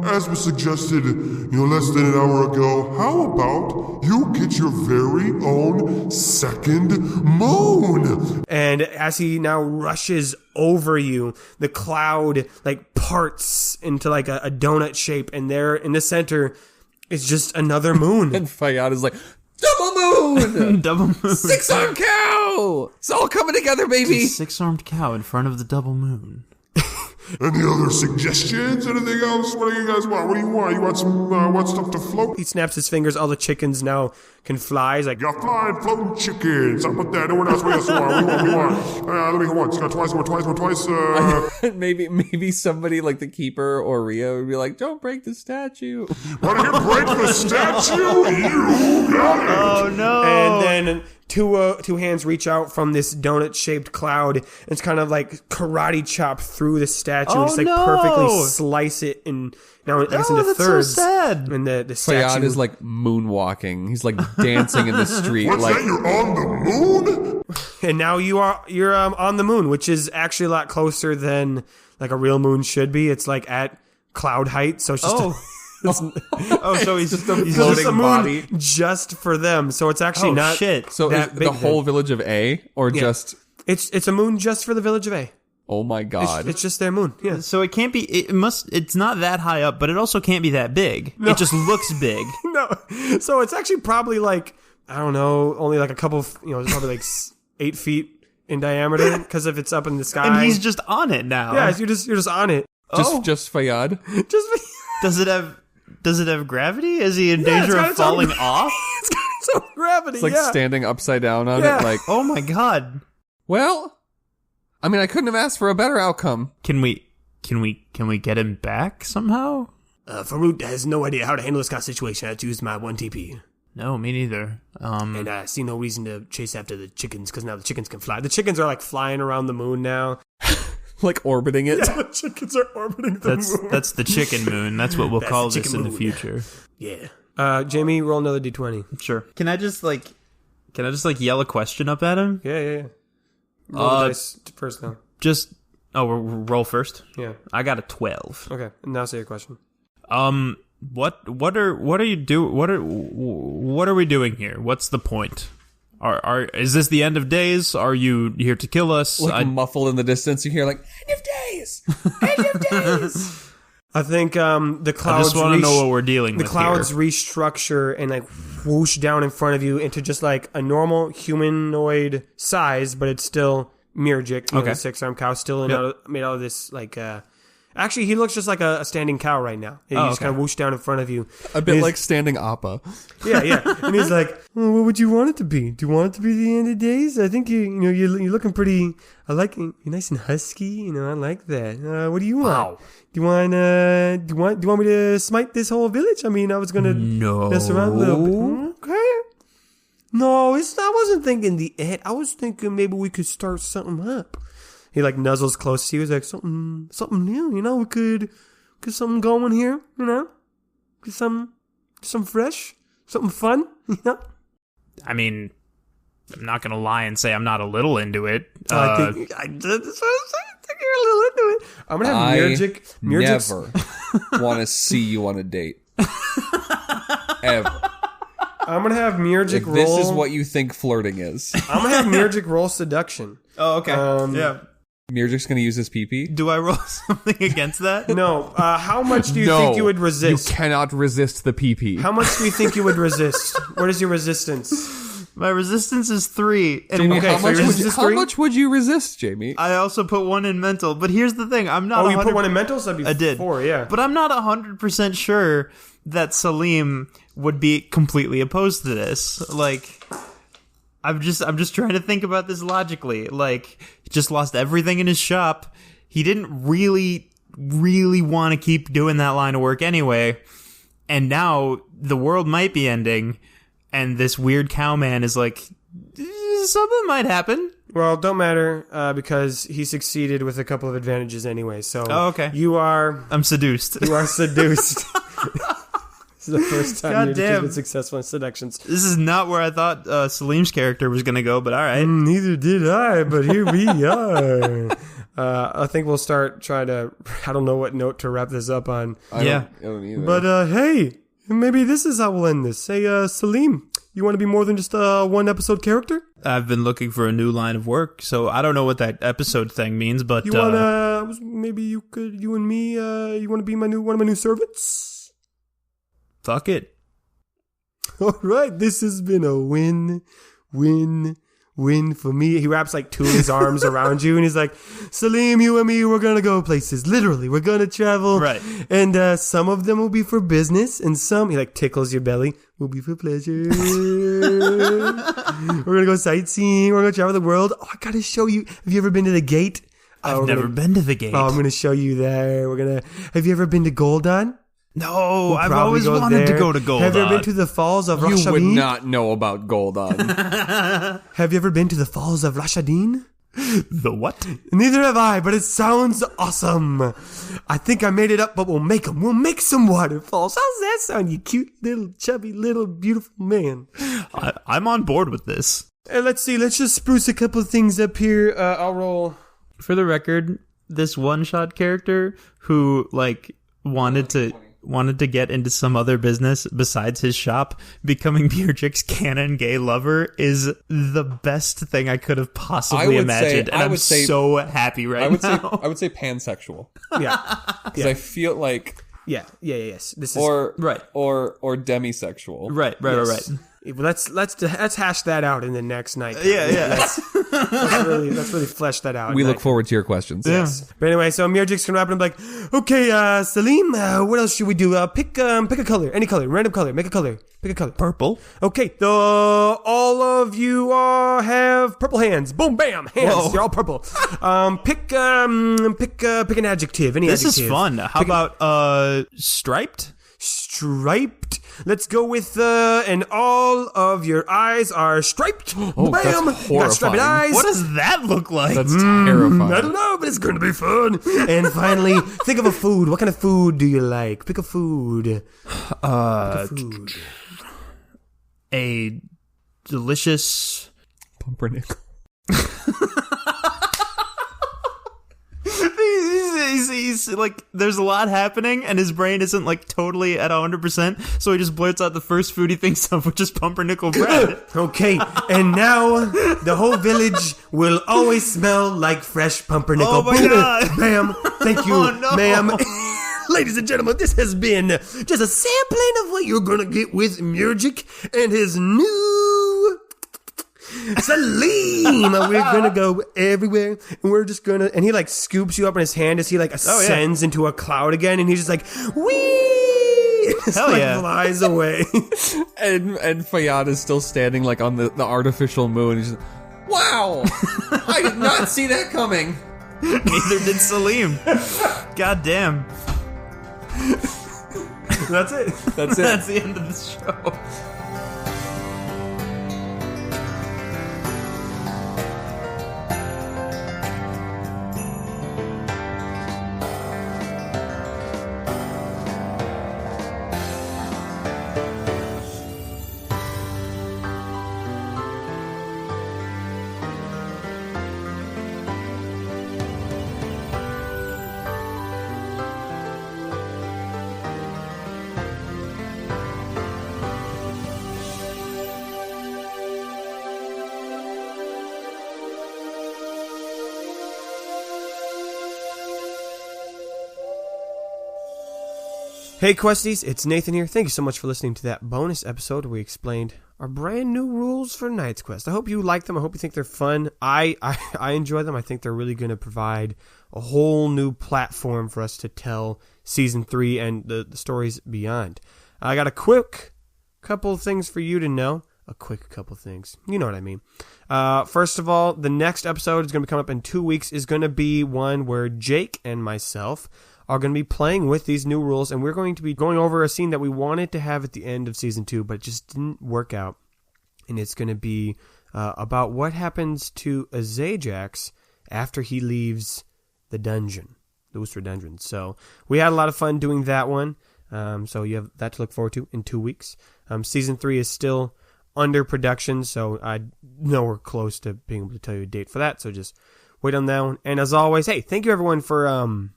as was suggested, less than an hour ago, how about you get your very own second moon? And as he now rushes over you, the cloud like parts into like a donut shape, and there in the center is just another moon. And Fayyad is like, double moon! Double moon. 6-armed cow! It's all coming together, baby! 6-armed cow in front of the double moon. Any other suggestions? Anything else? What do you guys want? What do you want? You want some want stuff to float? He snaps his fingers. All the chickens now can fly. He's like, Got flying, floating chickens. How about that? No one else. What else you want? What do you want? Let me go once. Got twice. Maybe somebody like the keeper or Ria would be like, don't break the statue. Want to break the statue? You got it. Oh, no. and then two hands reach out from this donut-shaped cloud. And it's kind of like karate chop through the statue and just like perfectly slice it in. Now, I guess into that's thirds. so sad. And the statue Fayyad is like moonwalking. He's like dancing in the street. What's like that? You're on the moon? And now you're on the moon, which is actually a lot closer than like a real moon should be. It's like at cloud height, so it's just So he's just a it's floating a moon body. just for them. So it's actually not shit. So that is big the whole village of A or Yeah. just... It's a moon just for the village of A. Oh my god. It's just their moon. Yeah. So it can't be. It's not that high up, but it also can't be that big. It just looks big. No. So it's actually probably like, I don't know, only like a couple of, it's probably like 8 feet in diameter because if it's up in the sky. And he's just on it now. Yeah, you're just on it. Just Fayyad? Just Does it have gravity? Is he in danger got of its own- falling off? It's got its own gravity. It's like standing upside down on Yeah. it like, Oh my god. well, I mean, I couldn't have asked for a better outcome. Can we get him back somehow? Farouk has no idea how to handle this kind of situation. I had to use my 1 TP. No, me neither. And I see no reason to chase after the chickens because now the chickens can fly. The chickens are like flying around the moon now. Like orbiting it. Yeah, the chickens are orbiting the moon. That's the chicken moon. That's what we'll call this in the future. Yeah. Jamie, roll another d20. Sure. Can I just yell a question up at him? Yeah. Roll the dice first now. We'll roll first. Yeah. I got a 12. Okay. Now say your question. What are you do? What are we doing here? What's the point? Is this the end of days? Are you here to kill us? Like muffled in the distance, you hear like end of days, end of days. I think the clouds. I just want to know what we're dealing with. The clouds here. restructure and like whoosh down in front of you into just like a normal humanoid size, but it's still Mirjik, the 6-armed cow, still made out of this like. Actually, he looks just like a standing cow right now. He just kind of whooshed down in front of you. A bit like standing Appa. Yeah. And he's like, what would you want it to be? Do you want it to be the end of days? I think you're looking pretty. I like you're nice and husky. I like that. What do you want? Wow. Do you want me to smite this whole village? I mean, I was gonna mess around a little bit. Okay. No, I wasn't thinking the end. I was thinking maybe we could start something up. He like nuzzles close to you. He's like, something new, we could get something going here, get some fresh, something fun, I mean, I'm not gonna lie and say I'm not a little into it. I think you're a little into it. I'm gonna have Mirjik never want to see you on a date. Ever. I'm gonna have Mirjik roll. This is what you think flirting is. I'm gonna have Mirjik roll seduction. Oh, okay. Yeah. Mirjik's gonna use his pee-pee? Do I roll something against that? No. How much do you think you would resist? You cannot resist the pee-pee. How much do you think you would resist? What is your resistance? My resistance is 3. And Jamie, how much would you resist, Jamie? I also put 1 in mental, but here's the thing: I'm not. Oh, you put 1 in mental, so that'd be I did 4, yeah. But I'm not 100% sure that Salim would be completely opposed to this. Like, I'm just trying to think about this logically. Like, he just lost everything in his shop. He didn't really want to keep doing that line of work anyway. And now the world might be ending, and this weird cowman is like, something might happen. Well, don't matter, because he succeeded with a couple of advantages anyway. So, okay. I'm seduced. You are seduced. This is the first time you've been successful in seductions. This is not where I thought Salim's character was going to go, but all right. Neither did I, but here we are. I think we'll start trying to. I don't know what note to wrap this up on. I don't either. But hey, maybe this is how we'll end this. Hey, Salim, you want to be more than just a 1-episode character? I've been looking for a new line of work, so I don't know what that episode thing means, but you wanna maybe you and me, you want to be one of my new servants? Fuck it. All right, this has been a win for me. He wraps like 2 of his arms around you, and he's like, Salim, you and me, we're gonna go places. Literally, we're gonna travel. Right. And some of them will be for business, and some, he like tickles your belly, will be for pleasure. We're gonna go sightseeing. We're gonna travel the world. Oh, I gotta show you. Have you ever been to the gate? I've never been to the gate. Oh, I'm gonna show you there. Have you ever been to Goldon? No, I've always wanted to go to Goldon. Have you ever been to the falls of Rashadin? You would not know about Goldon. Have you ever been to the falls of Rashadin? The what? Neither have I, but it sounds awesome. I think I made it up, but we'll make them. We'll make some waterfalls. How's that sound, you cute little, chubby, little, beautiful man? I'm on board with this. Let's see. Let's just spruce a couple of things up here. I'll roll. For the record, this one-shot character who, like, wanted to get into some other business besides his shop, becoming Mirjik's canon gay lover is the best thing I could have possibly imagined. And I'm so happy right now. I would say pansexual. Yeah. Because I feel like... Yes. This is... Or demisexual. Right. Let's hash that out in the next night. Yeah. Let's really flesh that out. We look forward to your questions. Yes. Yeah. But anyway, so Mirjik's gonna wrap it up like, okay, Salim, what else should we do? Pick a color, any color, random color, make a color, pick a color. Purple. Okay, all of you have purple hands. Boom, bam, hands. Whoa. You're all purple. Pick an adjective. Any this adjective. Is fun. How about striped? striped. Let's go with and all of your eyes are striped. Oh, Bam! that's You got striped horrifying. eyes. What does that look like? That's terrifying. I don't know, but it's going to be fun. And finally, think of a food. What kind of food do you like? Pick a food. Pick a food. A delicious... Pumpernickel. He's like, there's a lot happening, and his brain isn't like totally at 100%. So he just blurts out the first food he thinks of, which is pumpernickel bread. Okay, and now the whole village will always smell like fresh pumpernickel. Oh my God. Bam! Thank you, Oh, no. ma'am. Ladies and gentlemen, this has been just a sampling of what you're gonna get with Murgic and his new Salim. We're gonna go everywhere, and we're just gonna. And he like scoops you up in his hand as he like ascends into a cloud again, and he's just like, wee! Hell like yeah. flies away. And Fayyad is still standing like on the artificial moon. He's just, wow! I did not see that coming. Neither did Salim. God damn. That's it. That's it. That's the end of the show. Hey Questies, it's Nathan here. Thank you so much for listening to that bonus episode where we explained our brand new rules for Knight's Quest. I hope you like them. I hope you think they're fun. I enjoy them. I think they're really going to provide a whole new platform for us to tell Season 3 and the stories beyond. I got a quick couple of things for you to know. A quick couple things. You know what I mean. First of all, the next episode is going to be coming up in 2 weeks. Is going to be one where Jake and myself are going to be playing with these new rules, and we're going to be going over a scene that we wanted to have at the end of Season 2, but it just didn't work out. And it's going to be about what happens to Azajax after he leaves the dungeon, the Worcester dungeon. So we had a lot of fun doing that one. So you have that to look forward to in 2 weeks. Season 3 is still under production, so I know we're close to being able to tell you a date for that, so just wait on that one. And as always, hey, thank you everyone for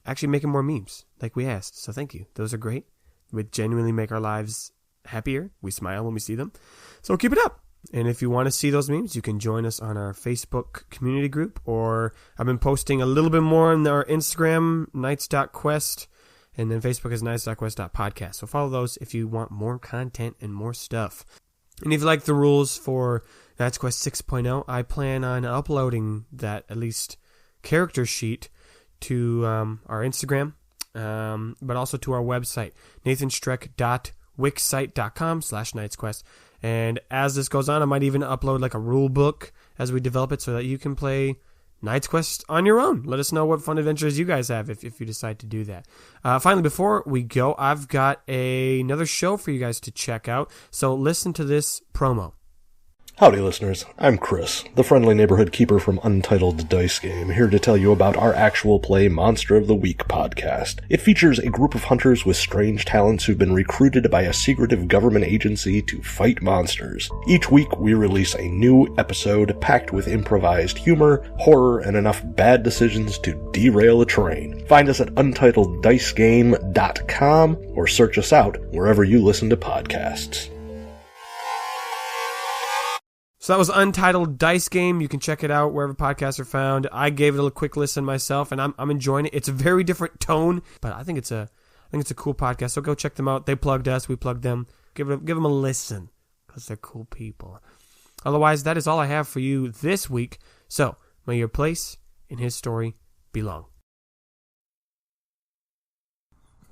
actually making more memes like we asked. So thank you. Those are great. Would genuinely make our lives happier. We smile when we see them. So keep it up. And if you want to see those memes, you can join us on our Facebook community group, or I've been posting a little bit more on our Instagram, knights.quest, and then Facebook is knights.quest.podcast. So follow those if you want more content and more stuff. And if you like the rules for Knight's Quest 6.0, I plan on uploading that, at least, character sheet to our Instagram, but also to our website, nathanstreck.wixsite.com/KnightsQuest. And as this goes on, I might even upload like a rule book as we develop it so that you can play Knight's Quest on your own. Let us know what fun adventures you guys have if you decide to do that. Finally, before we go, I've got another show for you guys to check out. So listen to this promo. Howdy, listeners. I'm Chris, the friendly neighborhood keeper from Untitled Dice Game, here to tell you about our actual play Monster of the Week podcast. It features a group of hunters with strange talents who've been recruited by a secretive government agency to fight monsters. Each week, we release a new episode packed with improvised humor, horror, and enough bad decisions to derail a train. Find us at untitleddicegame.com or search us out wherever you listen to podcasts. So that was Untitled Dice Game. You can check it out wherever podcasts are found. I gave it a quick listen myself, and I'm enjoying it. It's a very different tone, but I think it's a cool podcast. So go check them out. They plugged us, we plugged them. Give them a listen, because they're cool people. Otherwise, that is all I have for you this week. So may your place in his story be long.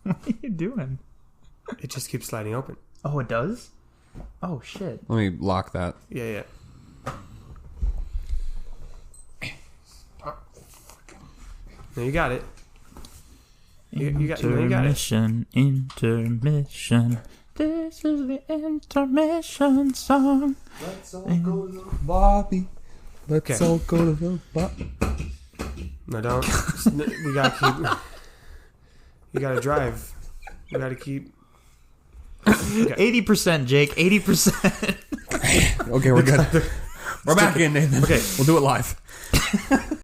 What are you doing? It just keeps sliding open. Oh, it does? Oh, shit. Let me lock that. Yeah. No, you got it. You got it. Intermission. This is the intermission song. Let's all go to the Bobby. Let's all go to the Bobby. No, don't. We gotta keep. You gotta drive. We gotta keep. 80%, Jake. 80%. Okay, we're good. We're back in, Nathan. Okay. We'll do it live.